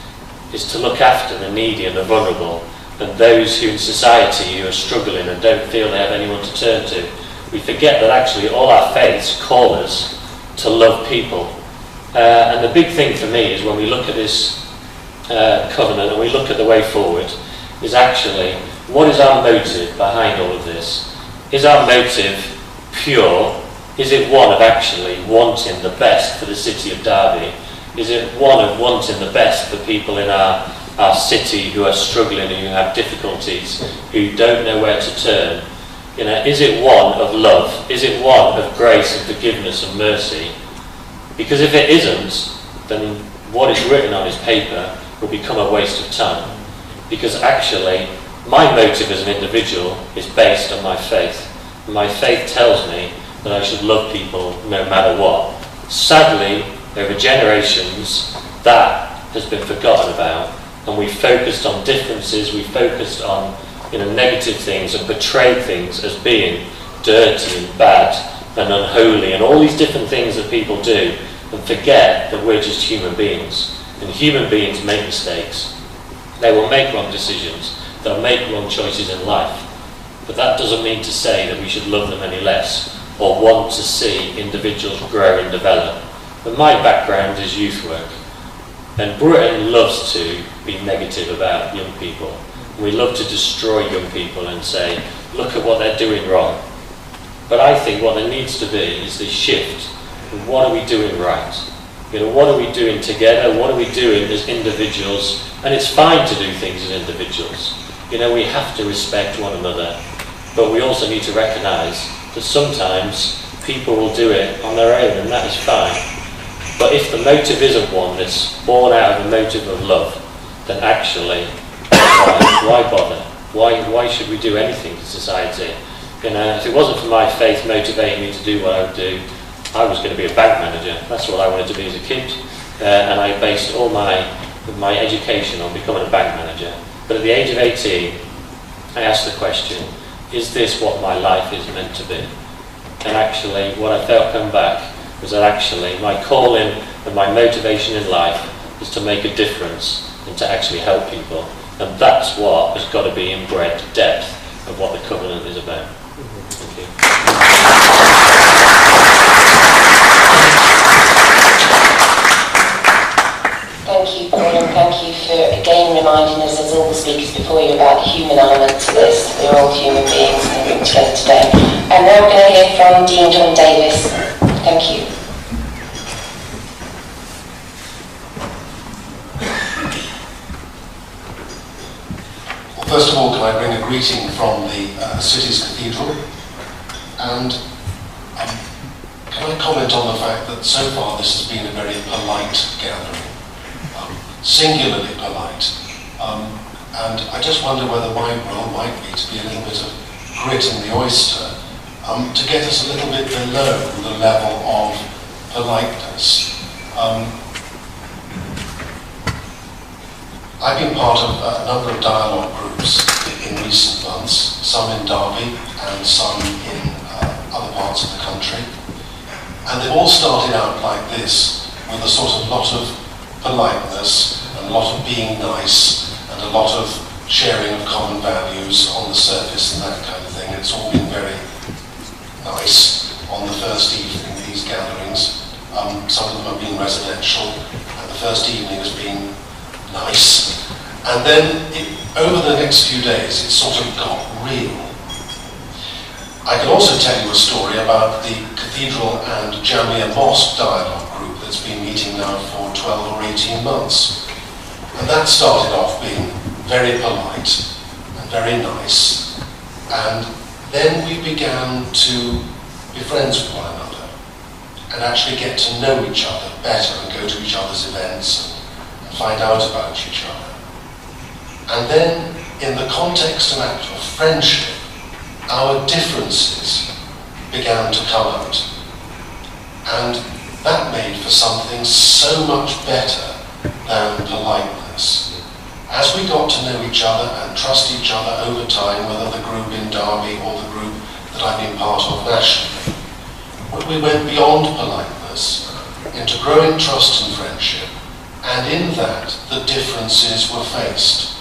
[SPEAKER 8] is to look after the needy and the vulnerable and those who in society who are struggling and don't feel they have anyone to turn to. We forget that actually all our faiths call us to love people. And the big thing for me is when we look at this covenant and we look at the way forward, is actually, what is our motive behind all of this? Is our motive pure? Is it one of actually wanting the best for the city of Derby? Is it one of wanting the best for people in our city who are struggling and who have difficulties, who don't know where to turn? You know, is it one of love? Is it one of grace and forgiveness and mercy? Because if it isn't, then what is written on his paper will become a waste of time. Because actually, my motive as an individual is based on my faith. And my faith tells me that I should love people no matter what. Sadly, over generations, that has been forgotten about. And we focused on differences, we focused on, you know, negative things and portrayed things as being dirty and bad and unholy and all these different things that people do, and forget that we're just human beings. And human beings make mistakes. They will make wrong decisions. They'll make wrong choices in life. But that doesn't mean to say that we should love them any less or want to see individuals grow and develop. But my background is youth work. And Britain loves to be negative about young people. We love to destroy young people and say, look at what they're doing wrong. But I think what there needs to be is this shift. What are we doing right? You know, what are we doing together? What are we doing as individuals? And it's fine to do things as individuals. You know, we have to respect one another. But we also need to recognise that sometimes people will do it on their own, and that is fine. But if the motive isn't one that's born out of a motive of love, then actually, why bother? Why should we do anything to society? You know, if it wasn't for my faith motivating me to do what I would do, I was going to be a bank manager. That's what I wanted to be as a kid. And I based all my education on becoming a bank manager. But at the age of 18, I asked the question, is this what my life is meant to be? And actually, what I felt come back was that actually my calling and my motivation in life is to make a difference and to actually help people. And that's what has got to be inbred depth of what the covenant is about. Thank you.
[SPEAKER 5] Thank you, Paul, and thank you for again reminding us, as all the speakers before you, about the human element to this. We're all human beings and we're together today. And now we're going to hear from Dean John Davis. Thank you.
[SPEAKER 9] First of all, can I bring a greeting from the city's cathedral, and can I comment on the fact that so far this has been a very polite gathering, singularly polite, and I just wonder whether my role might be to be a little bit of grit in the oyster, to get us a little bit below the level of politeness. I've been part of a number of dialogue groups in recent months, some in Derby and some in other parts of the country. And they've all started out like this, with a sort of lot of politeness and a lot of being nice and a lot of sharing of common values on the surface and that kind of thing. It's all been very nice on the first evening, these gatherings. Some of them have been residential, and the first evening has been nice, and then over the next few days it sort of got real. I can also tell you a story about the Cathedral and Jamia Mosque dialogue group that's been meeting now for 12 or 18 months, and that started off being very polite and very nice, and then we began to be friends with one another and actually get to know each other better and go to each other's events and find out about each other. And then, in the context and act of friendship, our differences began to come out. And that made for something so much better than politeness. As we got to know each other and trust each other over time, whether the group in Derby or the group that I've been part of nationally, we went beyond politeness into growing trust and friendship. And in that, the differences were faced.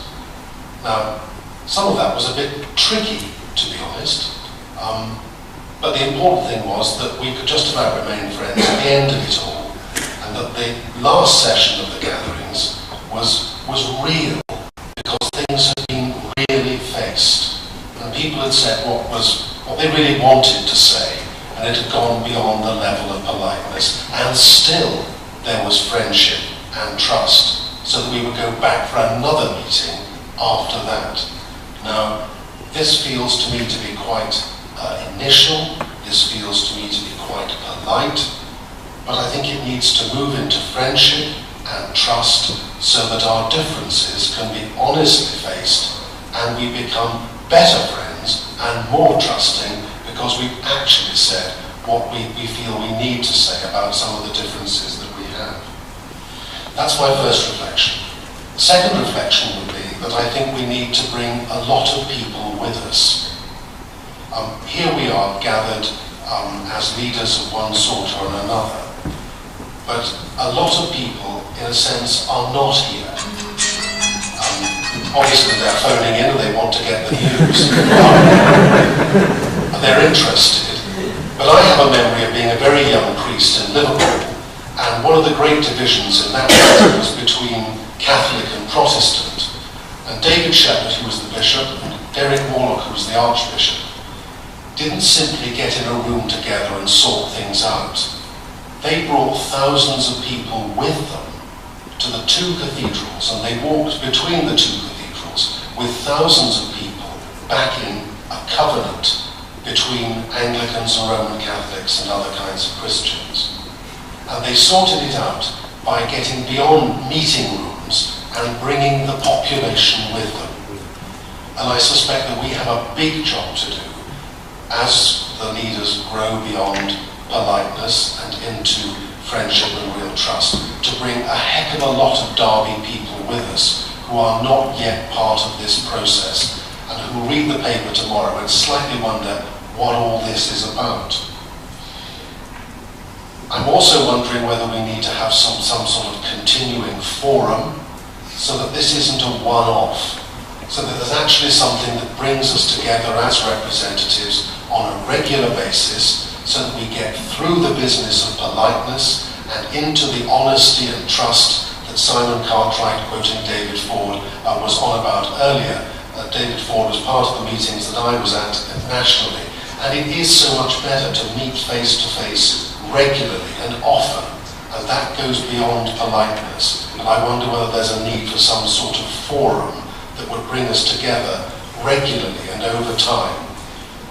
[SPEAKER 9] Now, some of that was a bit tricky, to be honest, but the important thing was that we could just about remain friends at the end of it all, and that the last session of the gatherings was real, because things had been really faced, and people had said what they really wanted to say, and it had gone beyond the level of politeness, and still there was friendship and trust, so that we would go back for another meeting after that. Now, this feels to me to be quite initial, this feels to me to be quite polite, but I think it needs to move into friendship and trust so that our differences can be honestly faced and we become better friends and more trusting because we've actually said what we feel we need to say about some of the differences that we have. That's my first reflection. The second reflection would be that I think we need to bring a lot of people with us. Here we are gathered as leaders of one sort or another, but a lot of people, in a sense, are not here. Obviously they're phoning in and they want to get the news. They're interested. But I have a memory of being a very young priest in Liverpool, and one of the great divisions in that matter was between Catholic and Protestant. And David Shepherd, who was the bishop, and Derek Warlock, who was the archbishop, didn't simply get in a room together and sort things out. They brought thousands of people with them to the two cathedrals, and they walked between the two cathedrals with thousands of people backing a covenant between Anglicans and Roman Catholics and other kinds of Christians. And they sorted it out by getting beyond meeting rooms and bringing the population with them. And I suspect that we have a big job to do as the leaders grow beyond politeness and into friendship and real trust, to bring a heck of a lot of Derby people with us who are not yet part of this process and who will read the paper tomorrow and slightly wonder what all this is about. I'm also wondering whether we need to have some sort of continuing forum so that this isn't a one-off, so that there's actually something that brings us together as representatives on a regular basis so that we get through the business of politeness and into the honesty and trust that Simon Cartwright, quoting David Ford, was on about earlier. David Ford was part of the meetings that I was at nationally, and it is so much better to meet face to face regularly and often, and that goes beyond politeness. And I wonder whether there's a need for some sort of forum that would bring us together regularly and over time,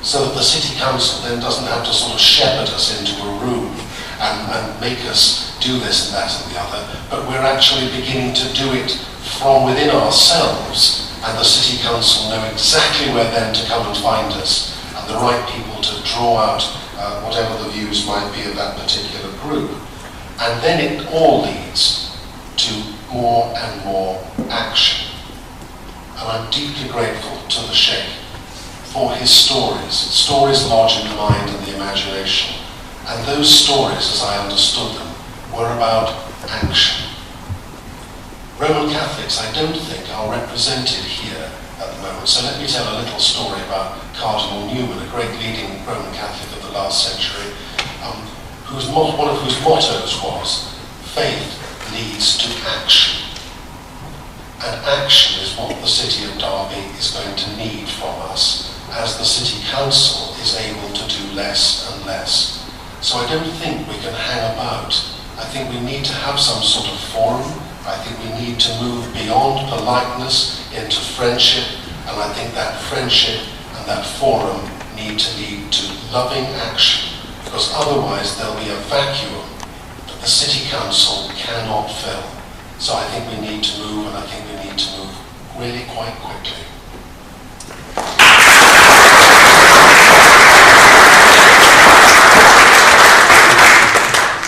[SPEAKER 9] so that the City Council then doesn't have to sort of shepherd us into a room and make us do this and that and the other, but we're actually beginning to do it from within ourselves, and the City Council know exactly where then to come and find us, and the right people to draw out whatever the views might be of that particular group. And then it all leads to more and more action. And I'm deeply grateful to the Sheikh for his stories lodge in the mind and the imagination. And those stories, as I understood them, were about action. Roman Catholics, I don't think, are represented here at the moment. So let me tell a little story about Cardinal Newman, a great leading Roman Catholic of the last century, one of whose mottos was, faith leads to action. And action is what the City of Derby is going to need from us, as the City Council is able to do less and less. So I don't think we can hang about. I think we need to have some sort of forum. I think we need to move beyond politeness into friendship, and I think that friendship and that forum need to lead to loving action, because otherwise there'll be a vacuum that the City Council cannot fill. So I think we need to move, and I think we need to move really quite quickly.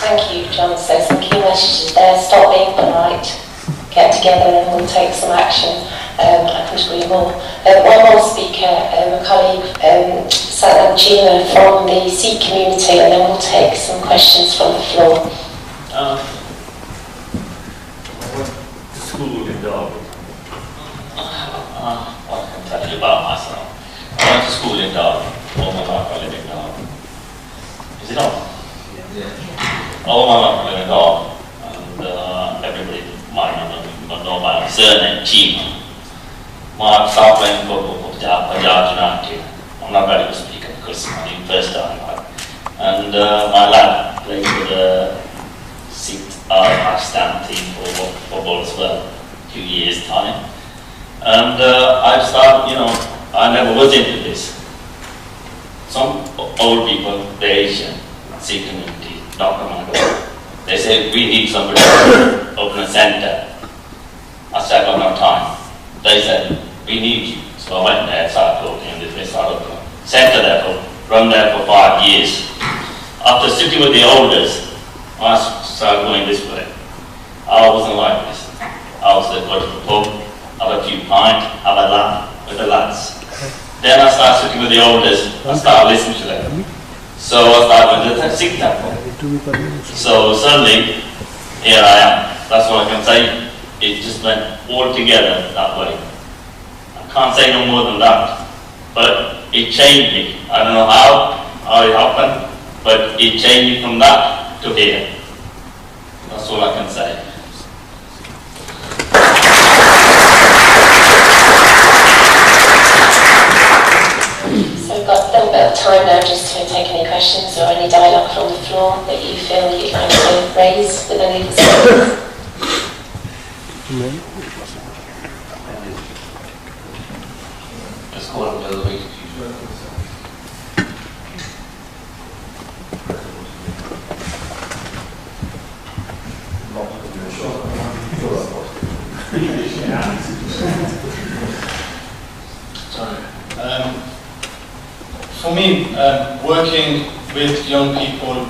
[SPEAKER 5] Thank you, John. So some key messages there. Stop being polite. Get together and we'll take some action. I couldn't agree more. One more speaker, a colleague, Salam Chima from the Sikh community, and then we'll take some questions from the floor.
[SPEAKER 10] I went to school in Derby. What can I tell you about myself? I went to school in Derby. All my life I lived in Derby. Is it on? Yeah. All my life I lived in Derby. And everybody might know my surname, Chima. My start playing football for Punjab United. I'm not very good speaker because I'm first time. And my lad played for the Pakistan team for football as well, 2 years time. And I started, I never was into this. Some old people, the Asian Sikh community, knocked on my door. They said, we need somebody to open a centre. I said, I got no time. They said, we need you. So I went there, started talking, and they started opening a centre there, run there for 5 years. After sitting with the elders, I started going this way. I wasn't like this. I was to go to the pub, have a few pints, have a laugh with the lads. Then I started sitting with the elders, I started listening to them. So I started with the Sikh temple. So suddenly, here I am. That's what I can say. It just went all together that way. I can't say no more than that. But it changed me. I don't know how it happened, but it changed me from that to here. That's all I can say.
[SPEAKER 5] So we've got a little bit of time now just to take any questions or any dialogue from the floor that you feel you'd like to raise with any of the speakers.
[SPEAKER 10] Just call it a week.
[SPEAKER 2] For me, working with young people,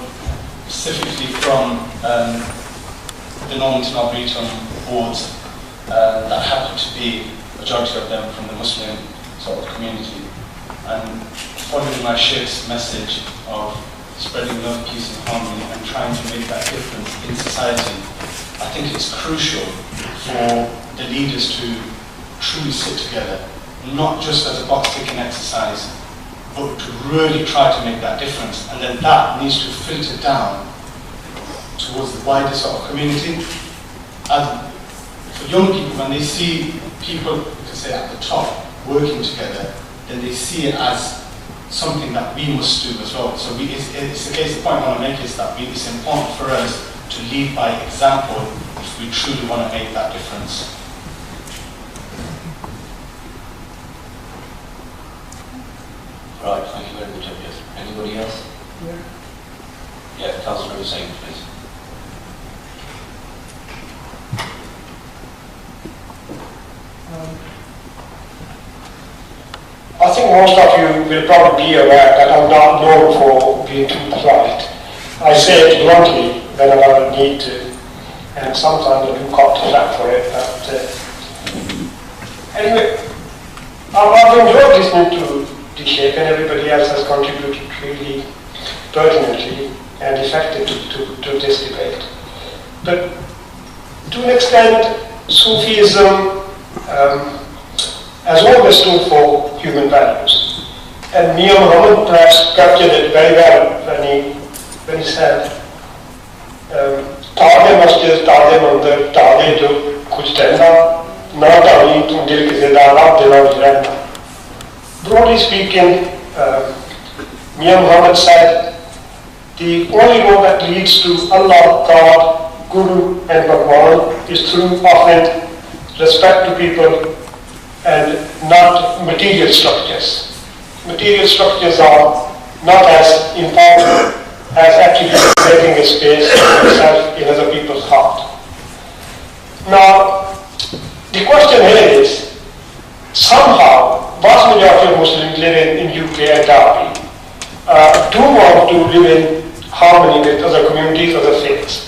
[SPEAKER 2] specifically from the Normanton Arboretum wards, that happen to be, majority of them from the Muslim
[SPEAKER 11] sort of community. And following my Sheikh's message of spreading love, peace and harmony and trying to make that difference in society, I think it's crucial for the leaders to truly sit together, not just as a box-ticking exercise, but to really try to make that difference. And then that needs to filter down towards the wider sort of community. As for young people, when they see people, you can say, at the top working together, then they see it as something that we must do as well. So it's the case, the point I want to make is that it's important for us to lead by example if we truly want to make that difference.
[SPEAKER 1] Right, thank you very much, Jeff. Anybody else? Yeah, Councillor Hussain, please.
[SPEAKER 12] I think most of you will probably be aware that I'm not known for being too polite. I say it bluntly whenever I need to, and sometimes I do cop to flack for it. But anyway, I've enjoyed listening to the Sheikh, and everybody else has contributed really pertinently and effectively to this debate. But to an extent, Sufism has always stood for human values. And Mir Muhammad perhaps captured it very well when he said, "Taade masjid, taade mandir, taade jo kuch tehna, na taali tum dil ke zidana dila vijrenda." Broadly speaking, Mir Muhammad said, the only road that leads to Allah, God, Guru and Bhagwan is through offering respect to people and not material structures. Material structures are not as important as actually making a space for yourself in other people's heart. Now, the question here is, somehow, vast majority of Muslims living in UK and Derby do want to live in harmony with other communities, other faiths.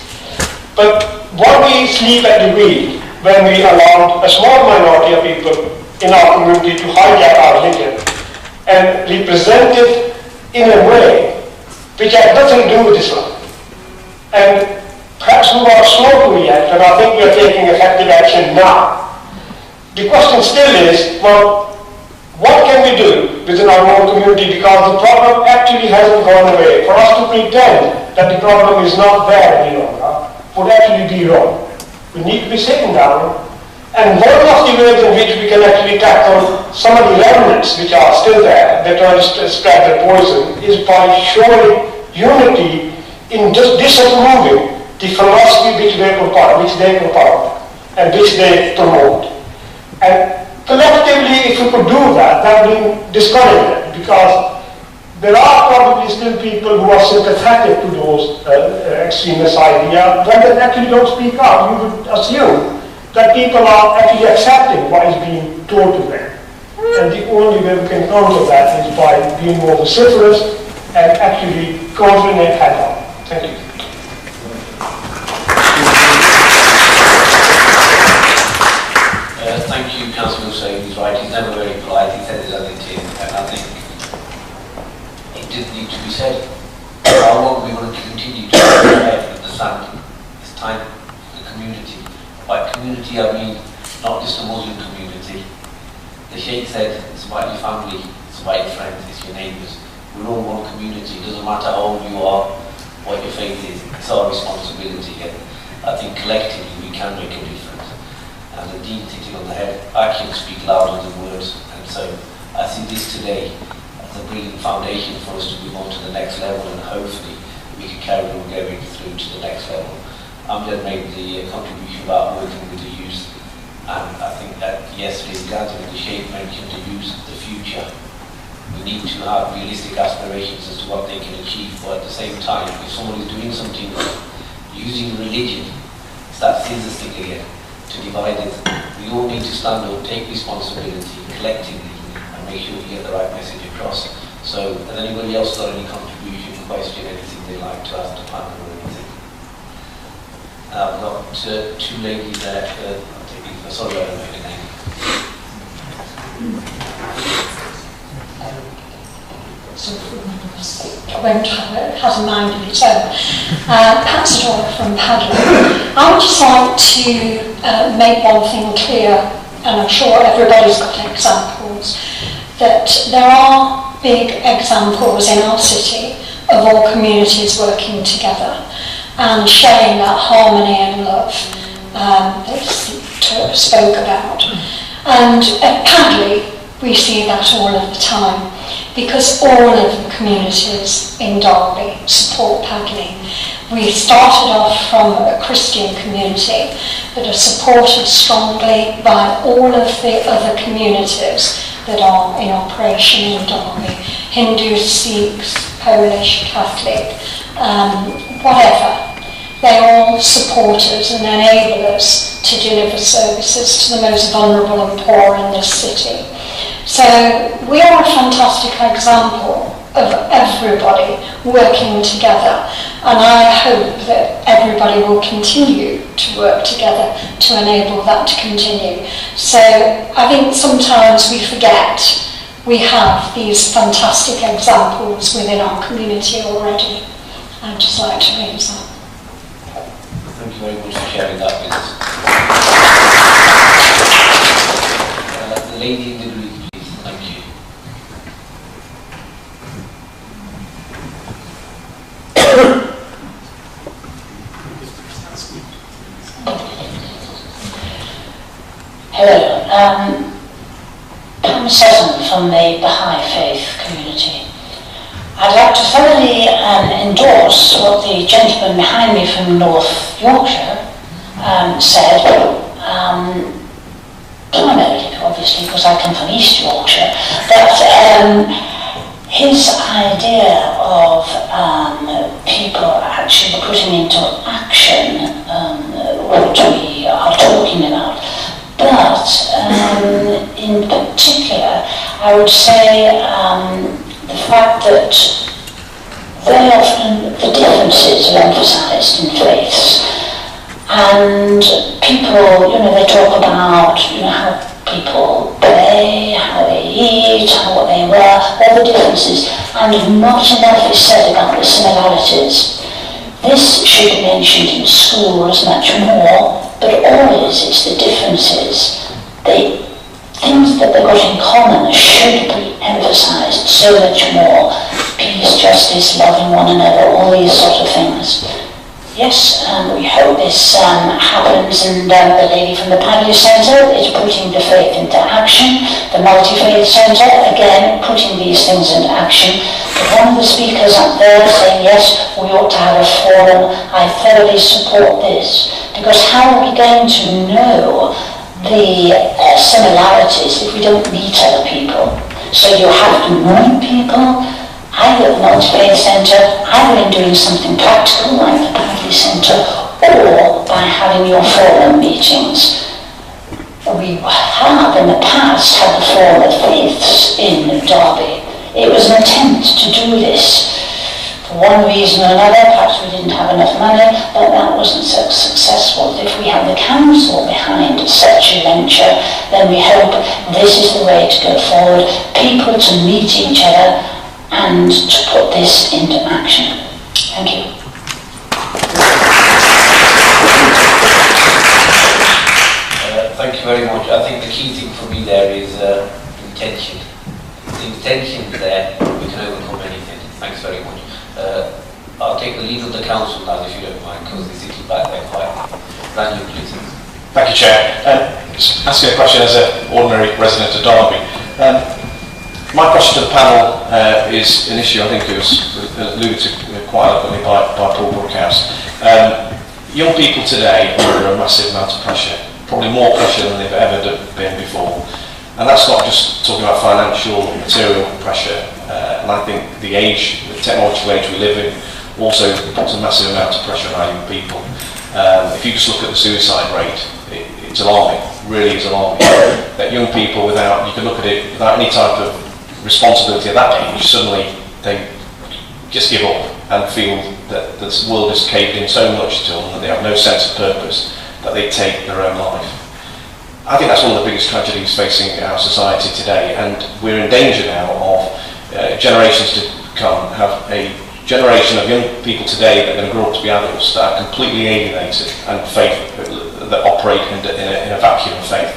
[SPEAKER 12] But what we sleep at the wheel when we allow a small minority of people in our community to hijack our religion and represent it in a way which has nothing to do with Islam. And perhaps we are slow to react, and I think we are taking effective action now. The question still is, well, what can we do within our own community, because the problem actually hasn't gone away. For us to pretend that the problem is not there any longer would actually be wrong. We need to be sitting down, and one of the ways in which we can actually tackle some of the remnants which are still there, that try to spread the poison, is by showing unity in just disapproving the philosophy which they propound and which they promote. And collectively, if we could do that, that would discourage them, because there are probably still people who are sympathetic to those extremist ideas, when they actually don't speak up. You would assume that people are actually accepting what is being told to them. And the only way we can counter that is by being more vociferous and actually countering it head on. Thank you.
[SPEAKER 1] Thank you, Councillor Hussain. He's right, he's never very polite, he said it as it is, and I think it did need to be said. How long we want to continue to go ahead with the sand? It's time for the community. By community I mean not just a Muslim community. The Sheikh said it's about your family, it's about your friends, it's your neighbours. We're all one community. It doesn't matter how old you are, what your faith is, it's our responsibility. And I think collectively we can make a difference. And the Dean hitting on the head, actions speak louder than words. And so I see this today as a brilliant foundation for us to move on to the next level, and hopefully we can carry on going through to the next level. Amjad made the contribution about working with the youth, and I think that yesterday's gathering, the Sheikh mentioned the youth of the future. We need to have realistic aspirations as to what they can achieve, but at the same time, if someone is doing something using religion, it's that scissors stick again, to divide it. We all need to stand up, take responsibility collectively, and make sure we get the right message across. So, has anybody else got any contribution, question, anything they'd like to ask the panel or anything? I've got two ladies there. Sorry, I don't know your name.
[SPEAKER 13] sort of won't have has a mind of its own. Patsadora from Padua. I would just like to make one thing clear, and I'm sure everybody's got examples, that there are big examples in our city of all communities working together and sharing that harmony and love that spoke about. And at Padley, we see that all of the time, because all of the communities in Derby support Padley. We started off from a Christian community that are supported strongly by all of the other communities that are in operation in Derby. Hindus, Sikhs, Polish, Catholic, whatever. They all support us and enable us to deliver services to the most vulnerable and poor in this city. So we are a fantastic example of everybody working together, and I hope that everybody will continue to work together to enable that to continue. So I think sometimes we forget we have these fantastic examples within our community already. I'd just like to raise that.
[SPEAKER 1] Thank you very much for sharing that with us. The lady in the green, please. Thank you.
[SPEAKER 14] Hello. Pam Sutton from the Baha'i Faith community. I'd like to thoroughly endorse what the gentleman behind me from North Yorkshire said, primarily, obviously, because I come from East Yorkshire, but his idea of people actually putting into action what we are talking about. But in particular, I would say the fact that very often the differences are emphasised in faiths, and people, they talk about, how people play, how they eat, what they wear, all the differences, and not enough is said about the similarities. This should be mentioned in schools much more, but always it's the differences. The things that they've got in common should be emphasised so much more. Peace, justice, loving one another, all these sort of things. Yes, we hope this happens, and the lady from the Padley Centre is putting the faith into action. The Multi-Faith Centre, again, putting these things into action. But one of the speakers up there saying, yes, we ought to have a forum, I thoroughly support this. Because how are we going to know the similarities if we don't meet other people? So you have to meet people, either at the Multi-Faith Centre, either in doing something practical like the Padley Centre, or by having your forum meetings. We have in the past had the Forum of Faiths in Derby. It was an attempt to do this. For one reason or another, perhaps we didn't have enough money, but that wasn't so successful. If we have the council behind such a venture, then we hope this is the way to go forward, people to meet each other and to put this into action. Thank you.
[SPEAKER 1] Thank you very much. I think the key thing for me there is intention. If the intention is there, we can overcome anything. Thanks very much. I'll take the lead of the council now, if you don't mind, because they're sitting back there quite. Daniel, please.
[SPEAKER 15] Thank you, Chair. Just asking a question as an ordinary resident of Derby. My question to the panel is an issue I think it was alluded to quite eloquently by Paul Brookhouse. Young people today are under a massive amount of pressure, probably more pressure than they've ever been before. And that's not just talking about financial, material pressure. And I think the age, the technological age we live in, also puts a massive amount of pressure on young people. If you just look at the suicide rate, it's alarming, really is alarming. That young people, without, you can look at it without any type of responsibility at that age, suddenly they just give up and feel that this world has caved in so much to them that they have no sense of purpose, that they take their own life. I think that's one of the biggest tragedies facing our society today, and we're in danger now of generations to come have a generation of young people today that are going to grow up to be adults that are completely alienated and faith that operate in a vacuum of faith.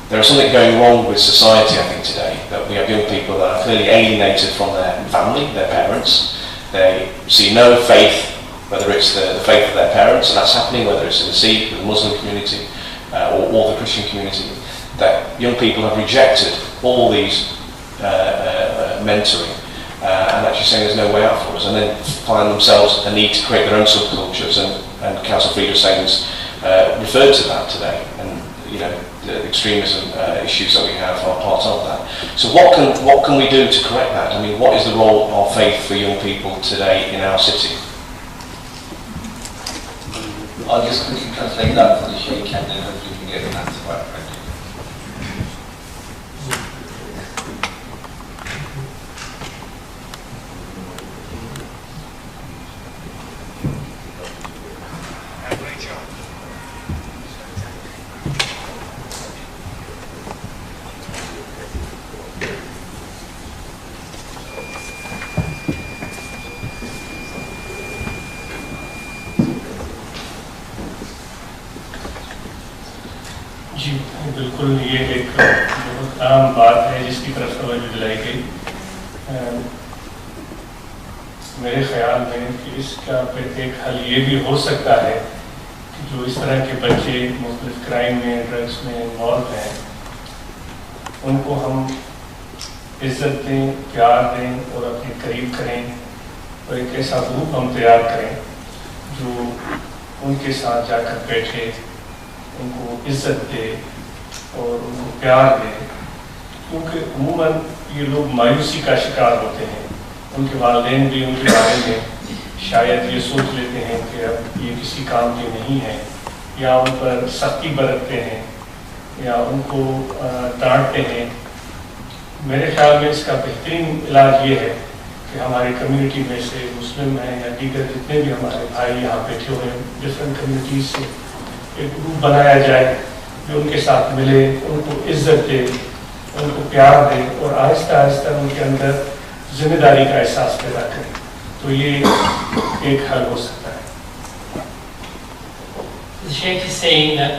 [SPEAKER 15] There is something going wrong with society, I think, today, that we have young people that are clearly alienated from their family, their parents. They see no faith, whether it's the faith of their parents, and that's happening, whether it's in the Sikh, the Muslim community, or the Christian community, that young people have rejected all these mentoring and actually saying there's no way out for us, and then find themselves a need to create their own subcultures, and Councillor Frieda Sains referred to that today, and the extremism issues that we have are part of that. So what can we do to correct that? I mean, what is the role of faith for young people today in our city?
[SPEAKER 1] I'll just quickly translate that for the Sheikh and then hopefully we can get an answer back.
[SPEAKER 2] जी बिल्कुल, ये एक बहुत अहम बात है जिसकी तरफ तवज्जो दिलाई गई। मेरे ख्याल में कि इसका एक हल ये भी हो सकता है कि जो इस तरह के बच्चे मुख्तलिफ क्राइम में, ड्रग्स में इन्वॉल्व हैं, उनको हम इज्जत दें, प्यार दें और अपने करीब करें, और एक ऐसा ग्रुप हम तैयार करें जो उनके साथ जाकर बैठे, उनको इज्जत दे और उनको प्यार दे, क्योंकि अमूमन ये लोग मायूसी का शिकार होते हैं। उनके वालिदैन भी उनके बारे में शायद ये सोच लेते हैं कि अब ये किसी काम के नहीं हैं, या उन पर सख्ती बरतते हैं, या उनको डांटते हैं। मेरे ख्याल में इसका बेहतरीन इलाज ये है कि हमारी कम्युनिटी में से मुस्लिम हैं या दीगर जितने भी हमारे भाई यहाँ बैठे हुए हैं डिफरेंट कम्युनिटीज से, एक ग्रुप बनाया जाए जो उनके साथ मिले, उनको इज्जत दे, उनको प्यार दे और आहिस्ता आहिस्ता उनके अंदर जिम्मेदारी का एहसास पैदा करे, तो ये एक हल हो सकता है।
[SPEAKER 3] The Sheikh is saying that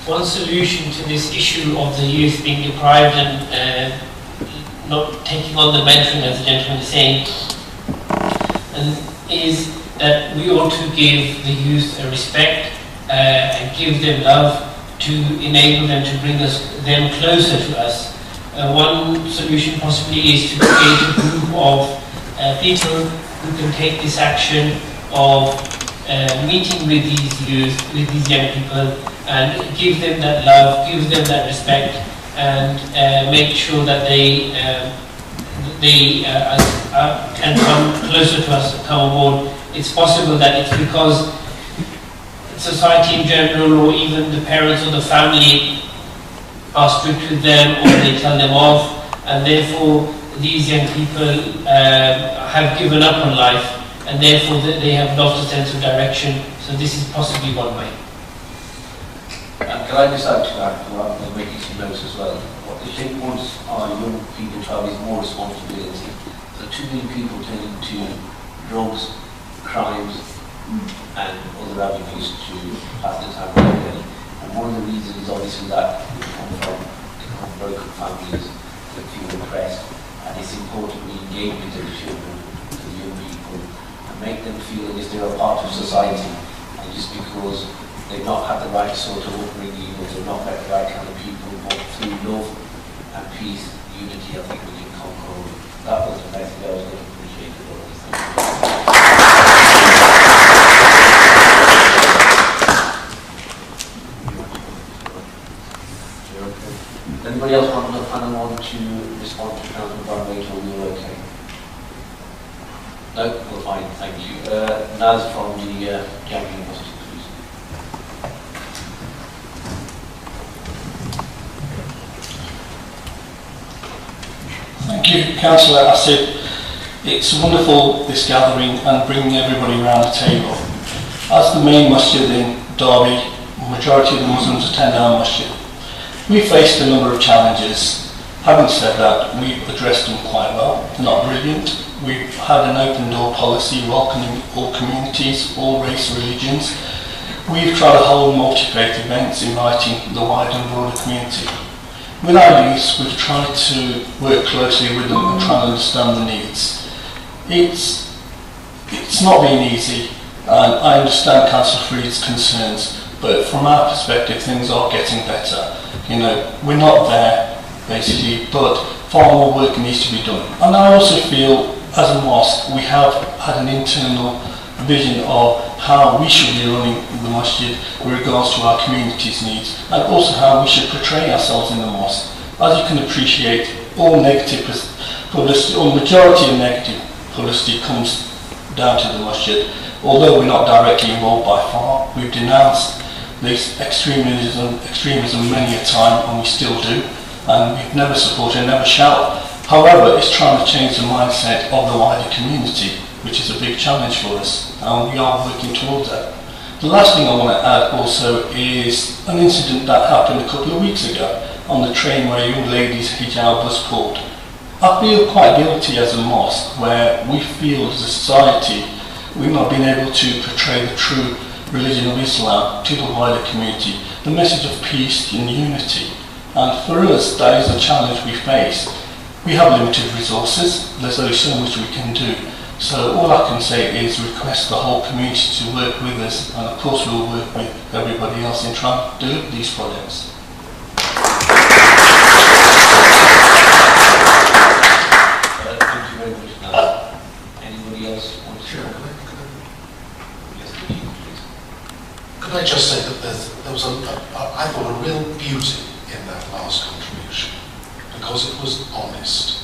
[SPEAKER 3] one solution to this issue of the youth being deprived and not taking on the mentoring, as the gentleman is saying, is that we ought to give the youth a respect and give them love to enable them to bring them closer to us. One solution possibly is to create a group of people who can take this action of meeting with these youth, with these young people, and give them that love, give them that respect, and make sure that they can come closer to us, come aboard. It's possible that it's because society in general, or even the parents or the family, are strict with them, or they tell them off, and therefore these young people have given up on life, and therefore they have lost a sense of direction. So this is possibly one way.
[SPEAKER 1] And can I just add to that, rather than making some notes as well? What the Sheikh wants our young people to have is more responsibility. There are too many people turning to drugs, crimes, and other avenues to pass the time away. And one of the reasons is obviously that they come from broken families that feel oppressed, and it's important we engage with the children, with the young people, and make them feel as if they're a part of society. And just because they've not had the right sort of upbringing, or they've not met the right kind of people, but through love and peace, unity, I think we can conquer all. That was the message I was going to appreciate it all. Anybody else on the panel want to respond to Councillor Barnway, or you're okay? No? We're fine, thank you. Naz from the Jamia University, please.
[SPEAKER 16] Thank you, Councillor Asif. It's wonderful, this gathering and bringing everybody around the table. As the main masjid in Derby, the majority of the Muslims attend our masjid. We faced a number of challenges. Having said that, we've addressed them quite well. They're not brilliant. We've had an open door policy welcoming all communities, all race, religions. We've tried to hold multi-faith events inviting the wide and broader community. With our youth, we've tried to work closely with them and try to understand the needs. It's not been easy, and I understand Councillor Freed's concerns, but from our perspective, things are getting better. You know, we're not there, basically, but far more work needs to be done. And I also feel, as a mosque, we have had an internal vision of how we should be running the masjid with regards to our community's needs, and also how we should portray ourselves in the mosque. As you can appreciate, all negative publicity, or majority of negative publicity comes down to the masjid. Although we're not directly involved by far, we've denounced this extremism many a time, and we still do, and we've never supported, never shouted. However, it's trying to change the mindset of the wider community, which is a big challenge for us, and we are working towards that. The last thing I want to add also is an incident that happened a couple of weeks ago on the train where a young lady's hijab was pulled. I feel quite guilty as a mosque, where we feel as a society we've not been able to portray the true religion of Islam to the wider community, the message of peace and unity. And for us, that is a challenge we face. We have limited resources, there's only so much we can do. So all I can say is request the whole community to work with us, and of course we'll work with everybody else in trying to deliver these projects.
[SPEAKER 1] Thank you very much. Anybody else want to share? Yes, please.
[SPEAKER 9] Could I just say that there was I thought, a real beauty in that last contribution, because it was honest.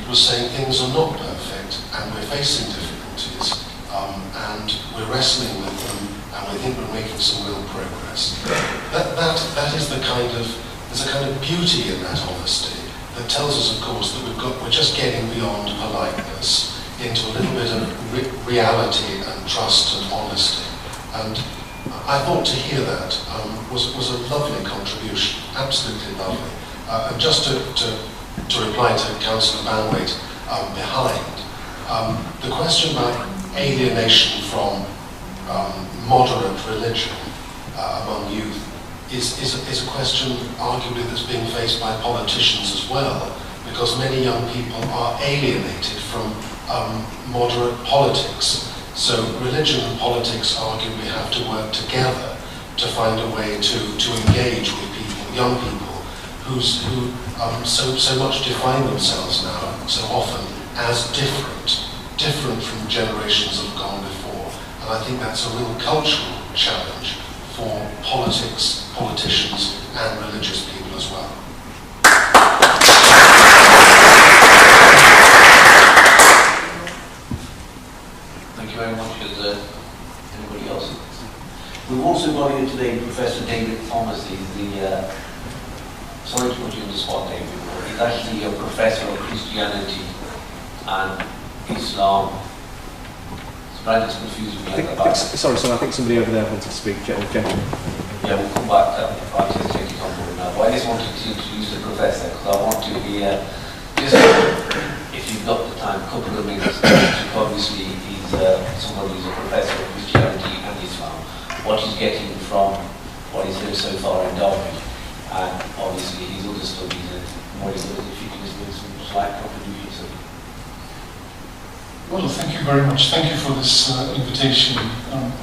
[SPEAKER 9] It was saying things are not perfect, and we're facing difficulties, and we're wrestling with them, and we think we're making some real progress. That is the kind of, there's a kind of beauty in that honesty that tells us, of course, that we're just getting beyond politeness into a little bit of reality and trust and honesty. And I thought to hear that was a lovely contribution, absolutely lovely. And just to reply to Councillor Banwaite behind, the question about alienation from moderate religion among youth is a question arguably that's being faced by politicians as well, because many young people are alienated from moderate politics. So religion and politics arguably have to work together to find a way to engage with people, young people, who so much define themselves now, so often, as different from generations that have gone before. And I think that's a real cultural challenge for politics, politicians, and religious people as well.
[SPEAKER 1] Thank you very much. Is anybody else? We've also got here today Professor David Thomas. He's the, sorry to put you on the spot, David, but he's actually a professor of Christianity and Islam. Brandon's confused me at the back.
[SPEAKER 15] Sorry, I think somebody over there wanted to speak, gentlemen.
[SPEAKER 1] Yeah, we'll come back to that if I just take it on board now. But I just wanted to introduce the professor, because I want to hear, just if you've got the time, a couple of minutes. Obviously, he's somebody who's a professor of Christianity and Islam. What he's getting from what he's done so far in Derby, and obviously his other studies, and what he's doing, if you can just make some slight contributions.
[SPEAKER 17] Well, thank you very much. Thank you for this invitation.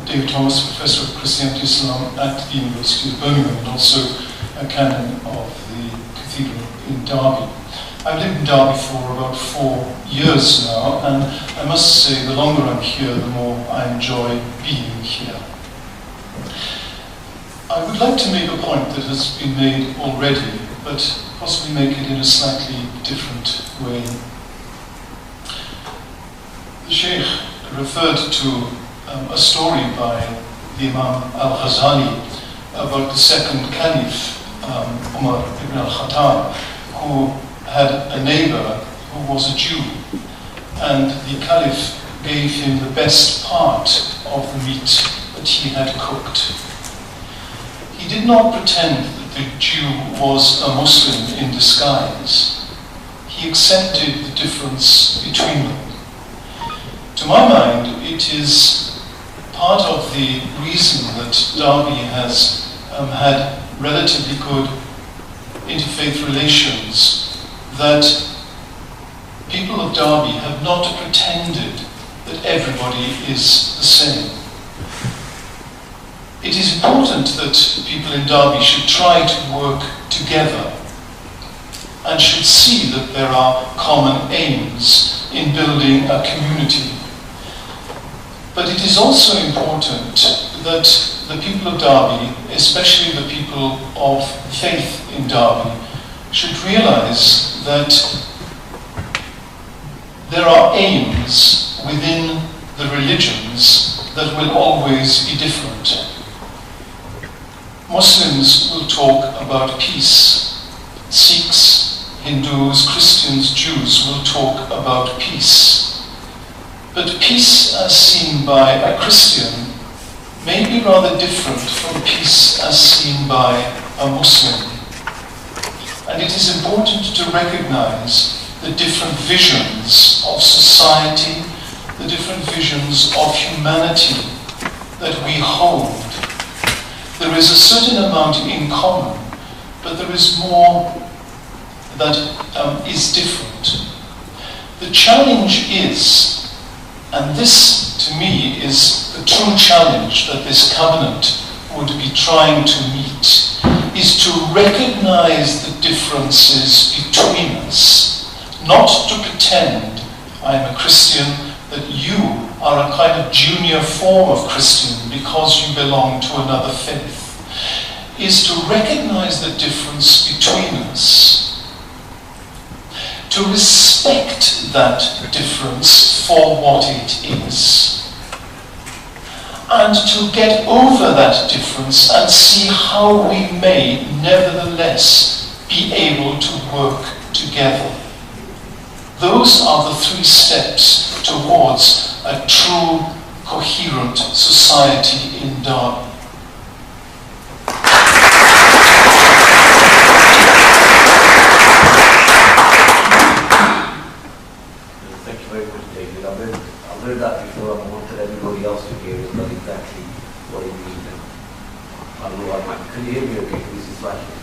[SPEAKER 17] David Thomas, Professor of Christianity Islam at the University of Birmingham, and also a canon of the Cathedral in Derby. I've lived in Derby for about 4 years now, and I must say the longer I'm here, the more I enjoy being here. I would like to make a point that has been made already, but possibly make it in a slightly different way. The Sheikh referred to a story by the Imam al-Ghazali about the second Caliph, Umar ibn al-Khattab, who had a neighbor who was a Jew, and the Caliph gave him the best part of the meat that he had cooked. He did not pretend that the Jew was a Muslim in disguise. he accepted the difference between them. To my mind, it is part of the reason that Derby has had relatively good interfaith relations, that people of Derby have not pretended that everybody is the same. It is important that people in Derby should try to work together and should see that there are common aims in building a community. But it is also important that the people of Derby, especially the people of faith in Derby, should realize that there are aims within the religions that will always be different. Muslims will talk about peace. Sikhs, Hindus, Christians, Jews will talk about peace. But peace as seen by a Christian may be rather different from peace as seen by a Muslim. And it is important to recognize the different visions of society, the different visions of humanity that we hold. There is a certain amount in common, but there is more that is different. The challenge is, and this to me is the true challenge that this covenant would be trying to meet, is to recognize the differences between us, not to pretend I'm a Christian, that you are a kind of junior form of Christian because you belong to another faith, is to recognize the difference between us, to respect that difference for what it is, and to get over that difference and see how we may nevertheless be able to work together. Those are the 3 steps towards a true, coherent society in Derby.
[SPEAKER 18] Thank you very much, David. I've heard that before, and I wanted everybody else to hear as well exactly what it means. I don't know what can you hear me okay? This is flashing.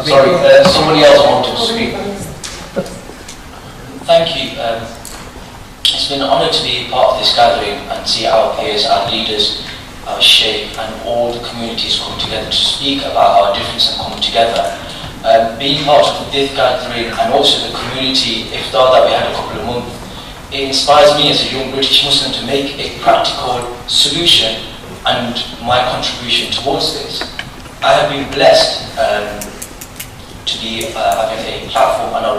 [SPEAKER 1] Sorry, somebody else wanted to speak.
[SPEAKER 19] Thank you. It's been an honour to be part of this gathering and see our peers, our leaders, our sheikh and all the communities come together to speak about our difference and come together. Being part of this gathering and also the community iftar that we had a couple of months, it inspires me as a young British Muslim to make a practical solution and my contribution towards this. I have been blessed to be having a platform on our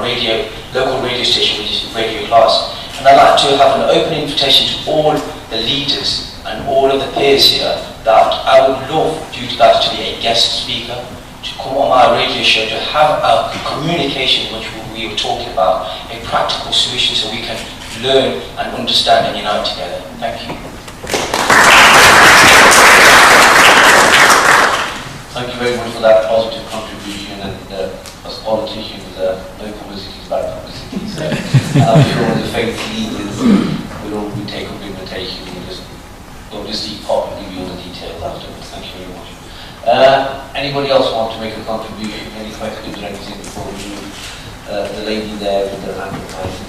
[SPEAKER 19] local radio station, which is Radio Class. And I'd like to have an open invitation to all the leaders and all of the peers here that I would love you guys to be a guest speaker, to come on my radio show, to have a communication which we were talking about, a practical solution so we can learn and understand and unite together. Thank you.
[SPEAKER 1] Thank you very much for that positive contribution, and as politicians, no publicity is bad publicity, so I'm sure the faith leaders will all take up the invitation and just obviously pop and give you all the details afterwards. Thank you very much. Anybody else want to make a contribution, any questions or anything before we move? The lady there with the hand behind.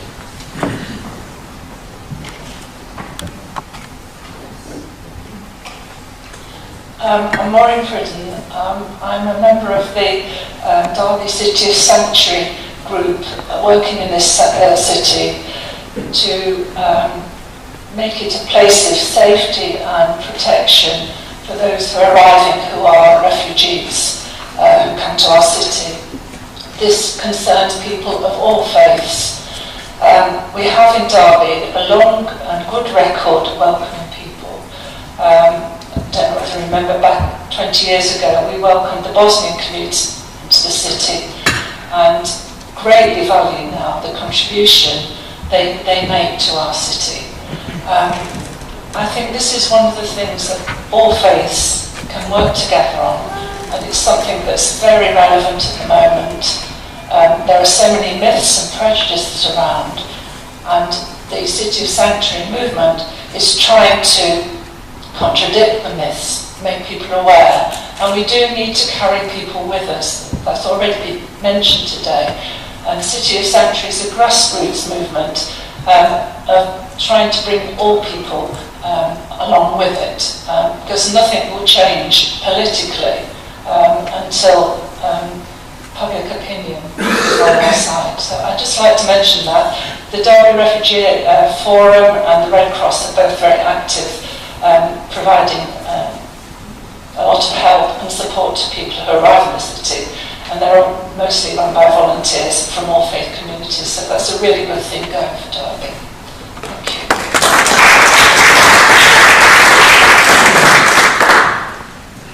[SPEAKER 20] I'm Maureen Fridden. I'm a member of the Derby City Sanctuary group working in this city to make it a place of safety and protection for those who are arriving who are refugees who come to our city. This concerns people of all faiths. We have in Derby a long and good record of welcoming people. I don't know if you remember back 20 years ago, we welcomed the Bosnian community into the city and greatly value now the contribution they make to our city. I think this is one of the things that all faiths can work together on, and it's something that's very relevant at the moment. There are so many myths and prejudices around, and the City of Sanctuary movement is trying to contradict the myths, make people aware, and we do need to carry people with us. That's already been mentioned today. And City of Sanctuary is a grassroots movement of trying to bring all people along with it, because nothing will change politically until public opinion is on our side. So I'd just like to mention that. The Derby Refugee Forum and the Red Cross are both very active, providing a lot of help and support to people who arrive in the city. And they're mostly run by volunteers from all faith communities, so that's a really good thing going for Derby. Thank you.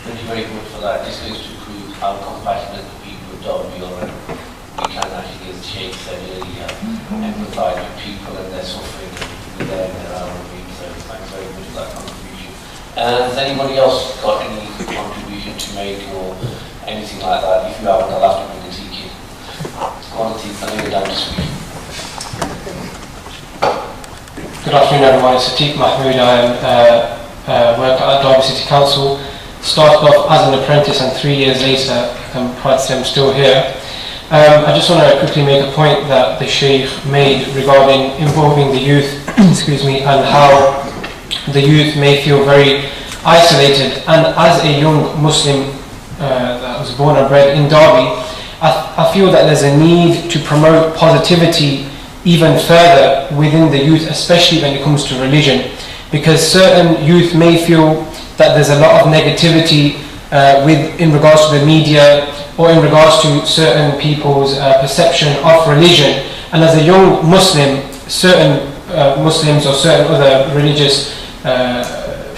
[SPEAKER 1] Thank you very much for that. This goes to prove how compassionate the people of Derby are, and we can actually, as Sheikh said earlier, empathise with people and their suffering with their hour of being. So thanks very much for that contribution. Has anybody else got any contribution to make or anything like that? If you haven't, I'll have to bring the tea kit. Quality, I know you're down to speak.
[SPEAKER 21] Good afternoon everyone, it's Atiq Mahmood. I work at Derby City Council. Started off as an apprentice and 3 years later, I'm proud to say I'm still here. I just want to quickly make a point that the Sheikh made regarding involving the youth, excuse me, and how the youth may feel very isolated. And as a young Muslim that was born and bred in Derby, I feel that there's a need to promote positivity even further within the youth, especially when it comes to religion, because certain youth may feel that there's a lot of negativity in regards to the media or in regards to certain people's perception of religion. And as a young Muslim, certain Muslims or certain other religious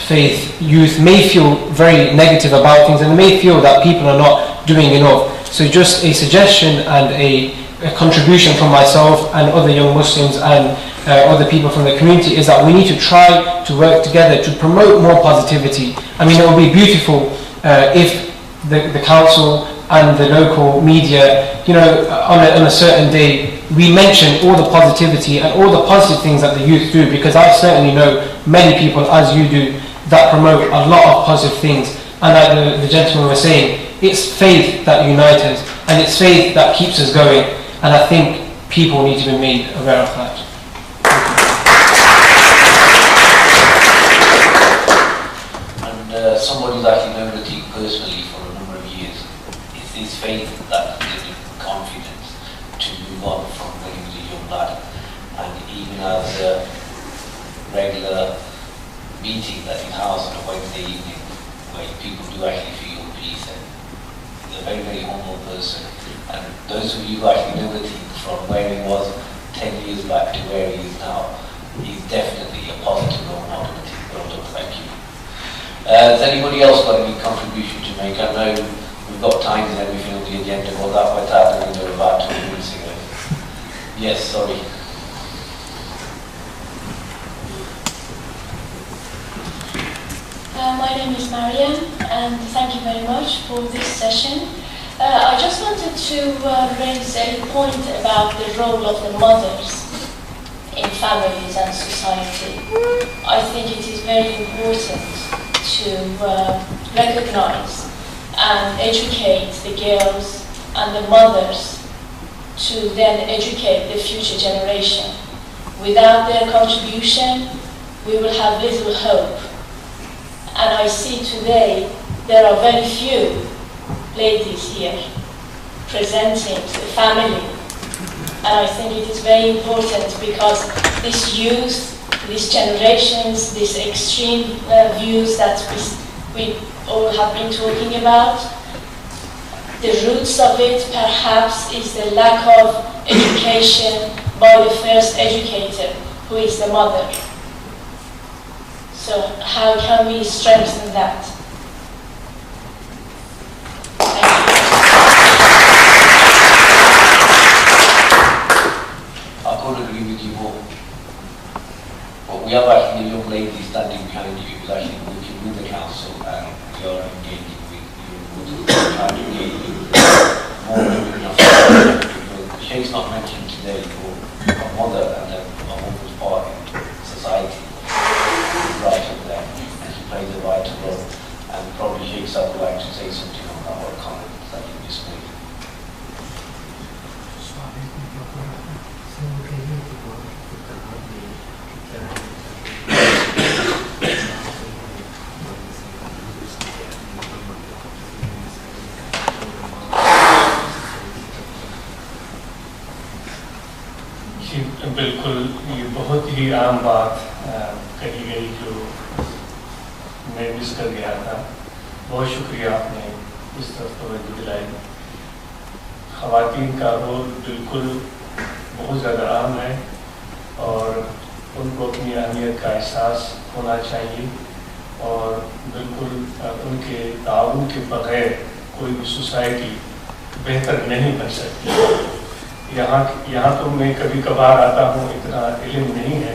[SPEAKER 21] faith youth may feel very negative about things, and they may feel that people are not doing enough. So just a suggestion and a contribution from myself and other young Muslims and other people from the community is that we need to try to work together to promote more positivity. I mean, it would be beautiful if the council and the local media, you know, on a certain day, we mention all the positivity and all the positive things that the youth do, because I certainly know many people, as you do, that promote a lot of positive things. And like the gentleman was saying, it's faith that unites us, and it's faith that keeps us going. And I think people need to be made aware of that.
[SPEAKER 1] And somebody's actually known Atiq personally for a number of years. It's his faith that gives him confidence to move on from when he was a young lad. And even as a regular meeting at his house on a Wednesday evening, where people do actually feel peace, and he's a very, very humble person. And those of you who actually know Atiq from where he was 10 years back to where he is now, he's definitely a positive role model. Well done, thank you. Has anybody else got any contribution to make? I know we've got times and everything on the agenda, but that went out the window about 2 minutes ago. Yes, sorry.
[SPEAKER 22] My name is Marianne, and thank you very much for this session. I just wanted to raise a point about the role of the mothers in families and society. I think it is very important to recognize and educate the girls and the mothers to then educate the future generation. Without their contribution, we will have little hope. And I see today there are very few ladies here presenting to the family. And I think it is very important, because this youth, these generations, these extreme views that we all have been talking about, the roots of it perhaps is the lack of education by the first educator, who is the mother. So how can we strengthen that?
[SPEAKER 1] I couldn't agree with you more. But we have actually a young lady standing behind you who's actually working with the council, and we are engaging with you and trying to engage more women of the Sheikh's not mentioned today, but a mother and a woman's part in society is right up there, and she plays a vital role. And probably Sheikh Saab would like to say something on that or comment that you just made.
[SPEAKER 2] बिल्कुल, ये बहुत ही आम बात कही गई जो मैं miss कर गया था। बहुत शुक्रिया आपने इस तरफ तवज्जो दिलाई। ख़वातीन का रोल बिल्कुल बहुत ज़्यादा अहम है और उनको अपनी अहमियत का एहसास होना चाहिए और बिल्कुल उनके ताउन के बगैर कोई भी सोसाइटी बेहतर नहीं बन सकती। यहाँ तो मैं कभी कभार आता हूँ, इतना इल्म नहीं है,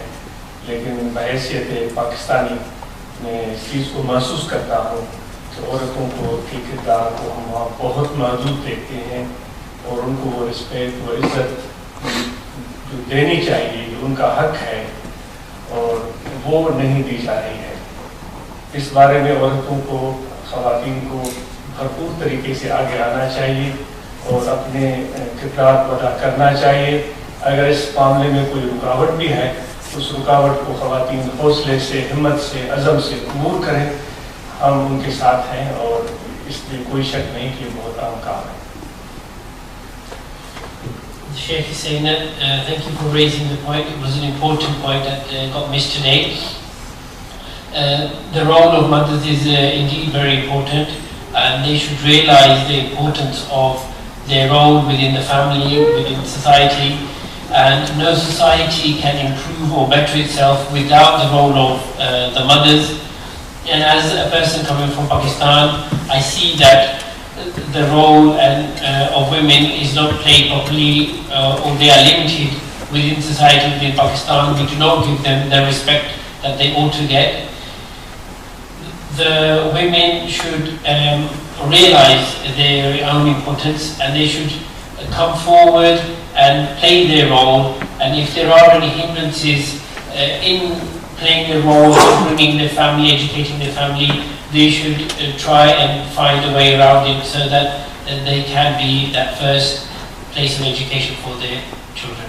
[SPEAKER 2] लेकिन बहैसियत पाकिस्तानी मैं इस चीज़ को महसूस करता हूँ कि औरतों को के किरदार को हम वहाँ बहुत महदूद देखते हैं और उनको वो रिस्पेक्ट व इज़्ज़त जो देनी चाहिए, जो उनका हक है, और वो नहीं दी जा रही है। इस बारे में औरतों को, ख़वातीन को भरपूर तरीके से आगे आना चाहिए और अपने किरदार को अदा करना चाहिए। अगर इस मामले में कोई रुकावट भी है, उस रुकावट को ख़वातीन हौसले से, हिम्मत से, अज़म से दूर करें। हम उनके साथ हैं और इसमें कोई शक नहीं कि बहुत अहम काम है।
[SPEAKER 3] Sheikh is saying that, thank you for raising the point. It was an important point that got missed today. The role of mothers is indeed very important, and they should realize the importance of their role within the family, within society, and no society can improve or better itself without the role of the mothers. And as a person coming from Pakistan, I see that the role of women is not played properly, or they are limited within society, within Pakistan. We do not give them the respect that they ought to get. The women should realize their own importance, and they should come forward and play their role. And if there are any hindrances in playing their role, bringing their family, educating their family, they should try and find a way around it so that they can be that first place of education for their children.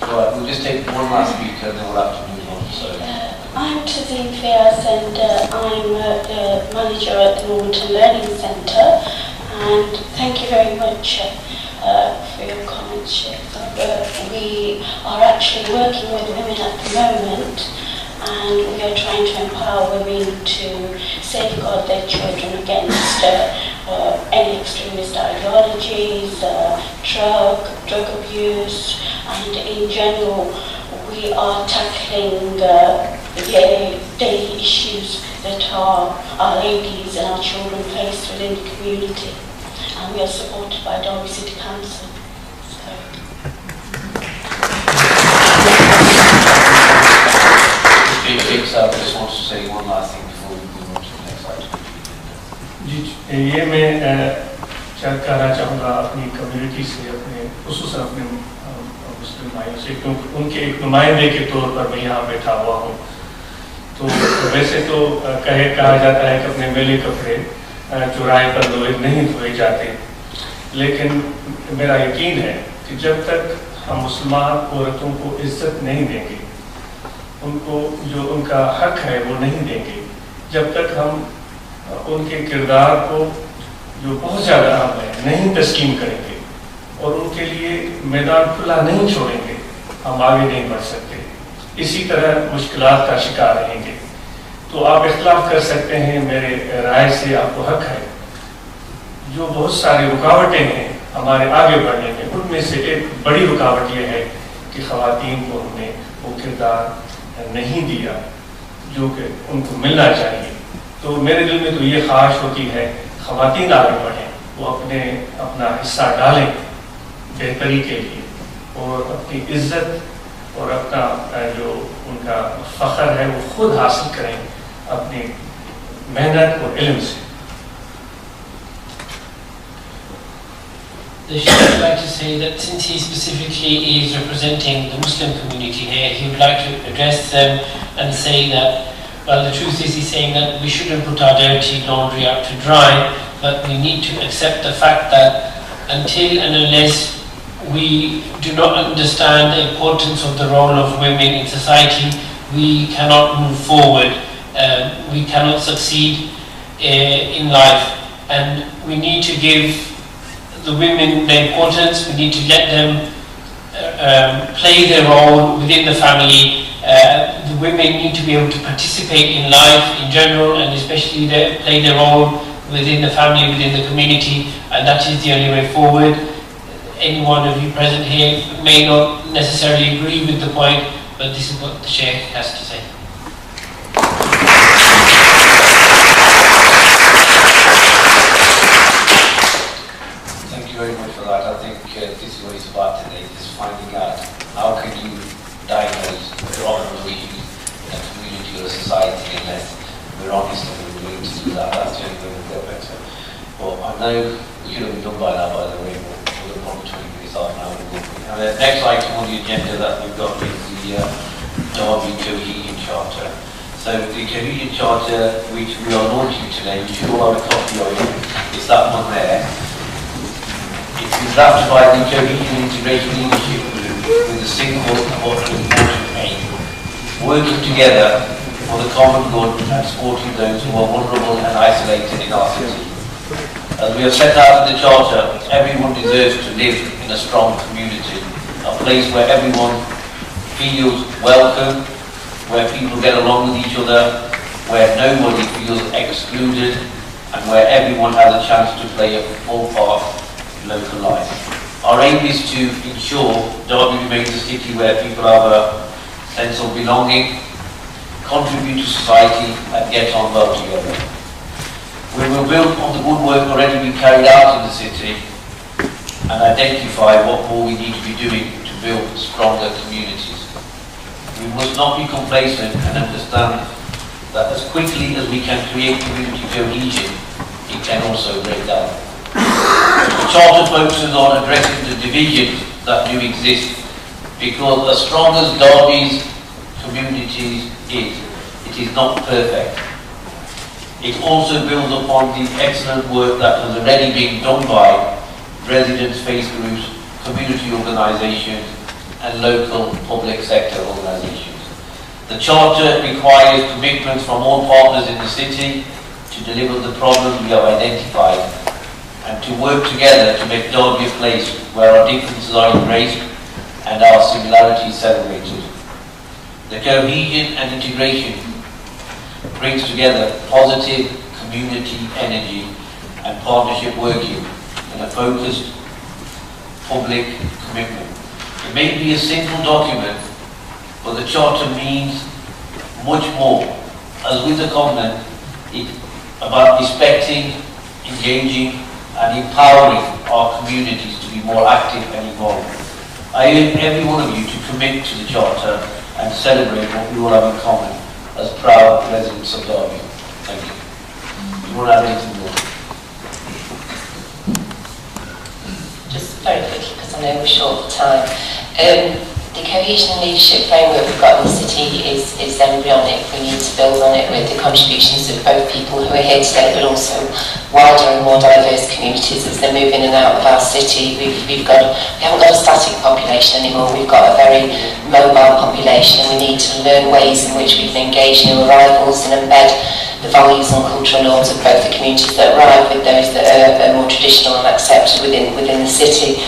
[SPEAKER 1] Right, we'll just take one last speaker and then we'll have to move on. So.
[SPEAKER 22] I'm Tazeen Fiaz, and I'm the manager at the Normanton Learning Centre. And thank you very much for your comments, Sheikh. We are actually working with women at the moment, and we are trying to empower women to safeguard their children against any extremist ideologies, drug abuse, and in general we are tackling the daily issues that our ladies and our children face within the community, and we are supported by Derby City Council.
[SPEAKER 1] I just want to say one last thing before we move on to the next item.
[SPEAKER 2] जी, ये मैं कहना चाहूँगा अपनी community से, अपने खुसूसन अपने मुस्लिम भाइयों से, क्योंकि उनके एक नुमाइंदे के तौर पर मैं यहाँ बैठा हुआ हूँ। तो वैसे तो कहा जाता है कि अपने मैले कपड़े चौराहे पर नहीं धोए जाते, लेकिन मेरा यकीन है कि जब तक हम मुसलमान औरतों को इज्जत नहीं देंगे, उनको जो उनका हक है वो नहीं देंगे, जब तक हम उनके किरदार को जो बहुत ज़्यादा अहम है नहीं तस्कीम करेंगे और उनके लिए मैदान खुला नहीं छोड़ेंगे, हम आगे नहीं बढ़ सकते। इसी तरह मुश्किलात का शिकार रहेंगे। तो आप इख्तिलाफ कर सकते हैं, मेरे राय से आपको हक है। जो बहुत सारी रुकावटें हैं हमारे आगे बढ़ने में, उनमें से एक बड़ी रुकावट यह है कि ख़वातीन को हमने वो किरदार नहीं दिया जो कि उनको मिलना चाहिए। तो मेरे दिल में तो ये ख्वाहिश होती है ख़वातीन आगे बढ़ें, वो अपना हिस्सा डालें बेहतरी के लिए और अपनी इज्जत और अपना जो उनका फ़ख्र है वो खुद हासिल करें अपनी मेहनत और इल्म से।
[SPEAKER 3] The Sheikh would like to say that since he specifically is representing the Muslim community here, he would like to address them and say that, well, the truth is he's saying that we shouldn't put our dirty laundry out to dry, but we need to accept the fact that until and unless we do not understand the importance of the role of women in society, we cannot move forward, we cannot succeed in life, and we need to give the women their importance. We need to let them play their role within the family. The women need to be able to participate in life in general, and especially play their role within the family, within the community, and that is the only way forward. Any one of you present here may not necessarily agree with the point, but this is what the Sheikh has to say.
[SPEAKER 1] Very much for that. I think this is what it's about today, is finding out how can you diagnose the problem of issues in a community or a society unless we're honest and we're willing to do that. That's the only way we'll get better. But I know we should have been done by now, by the way, but we're probably 20 minutes off now. And the next item on the agenda that we've got is the Derby Cohesion Charter. So the Cohesion Charter, which we are launching today, you should all have a copy of it. It's that one there. It's been drafted by the Cohesion Integration Leadership Group with a single but important aim: working together for the common good and supporting those who are vulnerable and isolated in our city. As we have set out in the Charter, everyone deserves to live in a strong community, a place where everyone feels welcome, where people get along with each other, where nobody feels excluded, and where everyone has a chance to play a full part local life. Our aim is to ensure Derby remains a city where people have a sense of belonging, contribute to society and get on well together. We will build on the good work already being carried out in the city and identify what more we need to be doing to build stronger communities. We must not be complacent and understand that as quickly as we can create community cohesion, it can also break down. The Charter focuses on addressing the divisions that do exist, because as strong as Derby's communities is, it is not perfect. It also builds upon the excellent work that has already been done by residents' faith groups, community organisations and local public sector organisations. The Charter requires commitments from all partners in the city to deliver the problems we have identified and to work together to make Derby a place where our differences are embraced and our similarities celebrated. The cohesion and integration brings together positive community energy and partnership working in a focused public commitment. It may be a simple document, but the Charter means much more. As with the Covenant, it's about respecting, engaging and empowering our communities to be more active and involved. I urge every one of you to commit to the Charter and celebrate what we all have in common as proud residents of Derby. Thank you. Do you want to add anything more?
[SPEAKER 5] Just very quickly, because I know we're short of time. The cohesion and leadership framework we've got in the city is embryonic. We need to build on it with the contributions of both people who are here today, but also wider and more diverse communities as they move in and out of our city. We haven't got a static population anymore. We've got a very mobile population, and we need to learn ways in which we can engage new arrivals and embed the values and cultural norms of both the communities that arrive with those that are more traditional and accepted within the city.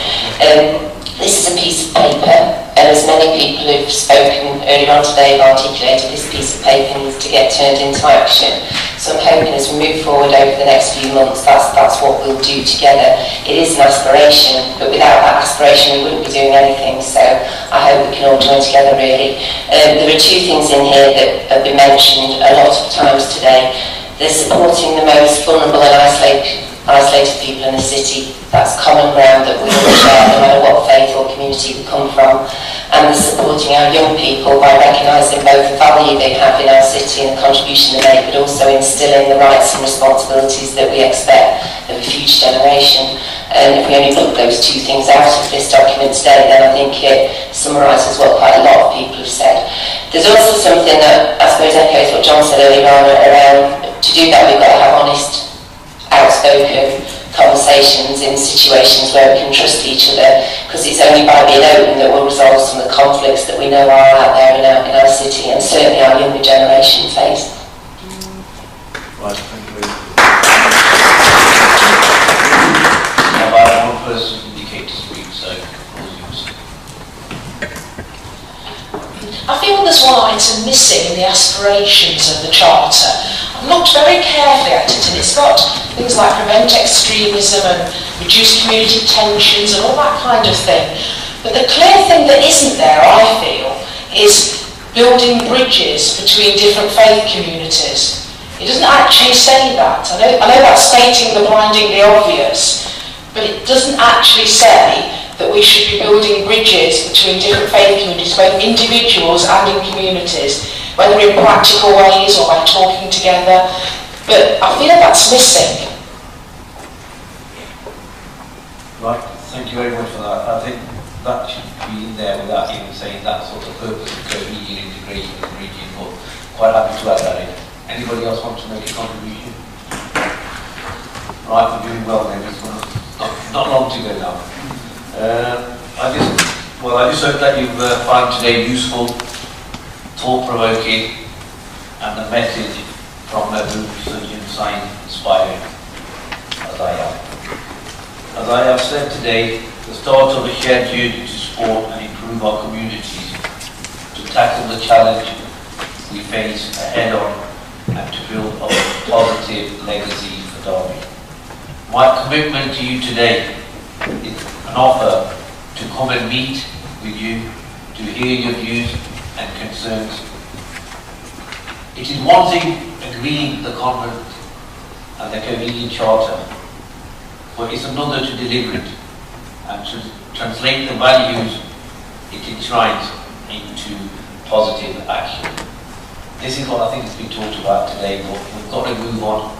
[SPEAKER 5] This is a piece of paper, and as many people who've spoken earlier on today have articulated, this piece of paper needs to get turned into action. So I'm hoping as we move forward over the next few months, that's what we'll do together. It is an aspiration, but without that aspiration we wouldn't be doing anything, so I hope we can all join together really. There are two things in here that have been mentioned a lot of times today. They're supporting the most vulnerable and isolated people in the city. That's common ground that we all share, no matter what faith or community we come from. And they're supporting our young people by recognising recognising both the value they have in our city and the contribution they make, but also instilling the rights and responsibilities that we expect of a future generation. And if we only look those two things out of this document today, then I think it summarises what quite a lot of people have said. There's also something that I suppose echoes what John said earlier on around, to do that we've got to have honest, outspoken conversations in situations where we can trust each other, because it's only by being open that we'll resolve some of the conflicts that we know are out there in our city, and certainly our younger generation face.
[SPEAKER 1] Right, thank you very much. About one person indicate to speak, so
[SPEAKER 4] I feel there's one item missing in the aspirations of the Charter. I've looked very carefully at it, and it's got things like prevent extremism and reduce community tensions and all that kind of thing. But the clear thing that isn't there, I feel, is building bridges between different faith communities. It doesn't actually say that. I know that's stating the blindingly obvious, but it doesn't actually say that we should be building bridges between different faith communities, both individuals and in communities, whether in practical ways or by talking together. But I feel that's missing.
[SPEAKER 1] Right, thank you very much for that. I think that should be in there without even saying that sort of purpose of cohesion, integration and region, but quite happy to add that in. Anybody else want to make a contribution? Right, we're doing well then. It's not long to go now. I just hope that you've found today useful, thought-provoking, and the message from the Murshid sign inspiring, as I am. As I have said today, the start of a shared journey to support and improve our communities, to tackle the challenge we face ahead on, and to build a positive legacy for Derby. My commitment to you today is an offer to come and meet with you, to hear your views and concerns. It is one thing agreeing the convent and the cohesion charter, but it's another to deliver it and to translate the values it enshrines into positive action. This is what I think has been talked about today, but we've got to move on.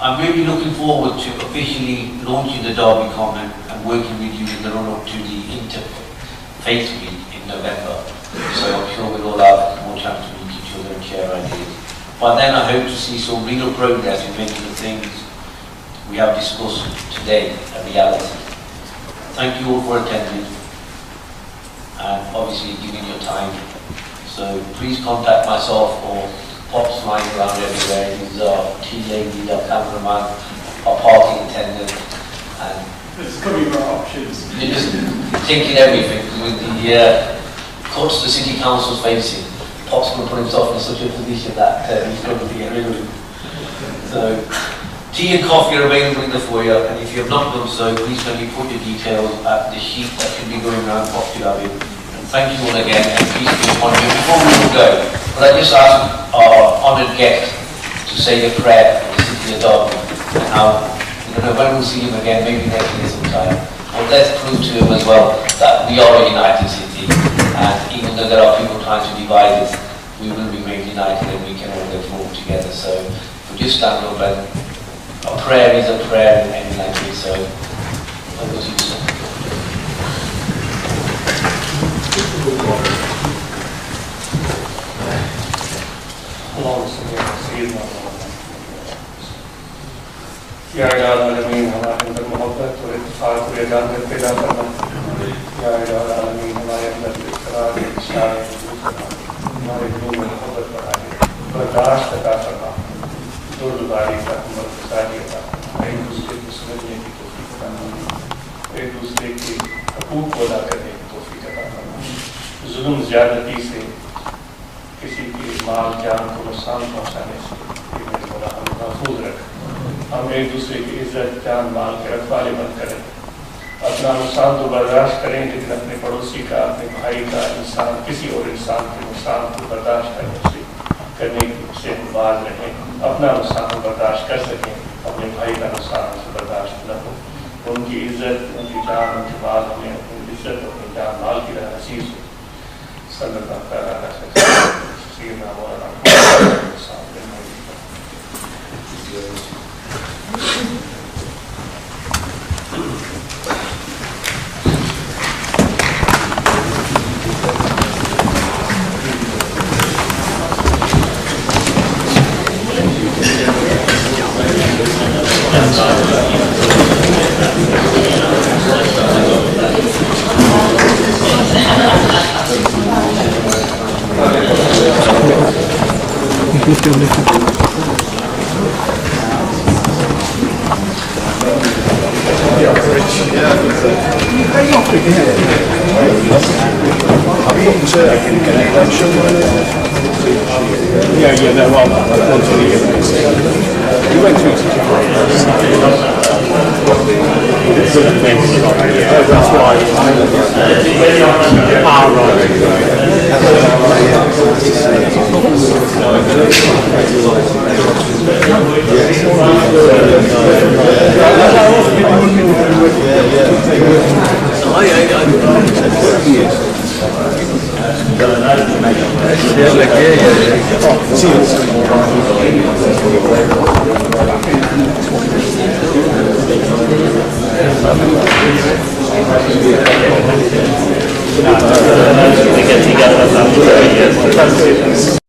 [SPEAKER 1] I'm really looking forward to officially launching the Derby Common and working with you in the run-up to the Interfaith Week in November. So I'm sure we'll all have more chance to meet each other and share ideas. By then I hope to see some real progress in making the things we have discussed today a reality. Thank you all for attending and obviously giving your time. So please contact myself or Pop's flying around everywhere. He's our tea lady, our cameraman, our parking attendant, and
[SPEAKER 2] there's coming more options.
[SPEAKER 1] You're just thinking everything with the cuts the city council's facing. Pop's going to put himself in such a position that he's going to be get rid of him. So tea and coffee are available in the foyer, and if you have not done so, please can you put your details at the sheet that should be going around. Pop should have it. Thank you all again, and please be on you. Before we all go, could I just ask our honoured guest to say a prayer for the city of Derby, and how, I don't know when we'll see him again, maybe next year sometime. But let's prove to him as well that we are a united city, and even though there are people trying to divide us, we will remain united and we can all go forward together. So if we just stand up, and a prayer is a prayer in any language, so over to you, sir.
[SPEAKER 2] या आलमीन हमारे अंदर मोहब्बत और इत्तेफाक और इजाज़त पैदा करना, या आलमीन हमारे अंदर इक़रार इशार हमारे दिलों में मोहब्बत बढ़ाए, बर्दाश्त अता करना, दुर्गुजारी का गुज़ारी अता करना, एक दूसरे को समझने की तौफ़ीक़ अता करना, एक दूसरे के हक़ूक़ को अदा करने की तौफ़ीक़ अता करना, जुल्म ज़्यादती से किसी की माल जान को नुकसान पहुँचाने से मेरे मौला हमें महफूज रख, हम एक दूसरे की इज्जत जान माल के रखवाले बन करें, अपना नुकसान तो बर्दाश्त करें, लेकिन अपने पड़ोसी का, अपने भाई का, इंसान किसी और इंसान के नुकसान को बर्दाश्त करने से बाज रहें, अपना नुकसान बर्दाश्त कर सकें, अपने भाई का नुकसान से बर्दाश्त न हो, उनकी इज्जत, उनकी जान, उनकी माल हमें अपनी इज्जत, अपनी जान माल की तरह अजीज हो। استنى على أساس سيدنا ورانا Yeah, no, well, you went through such a process. That's why. They get together after 30 years.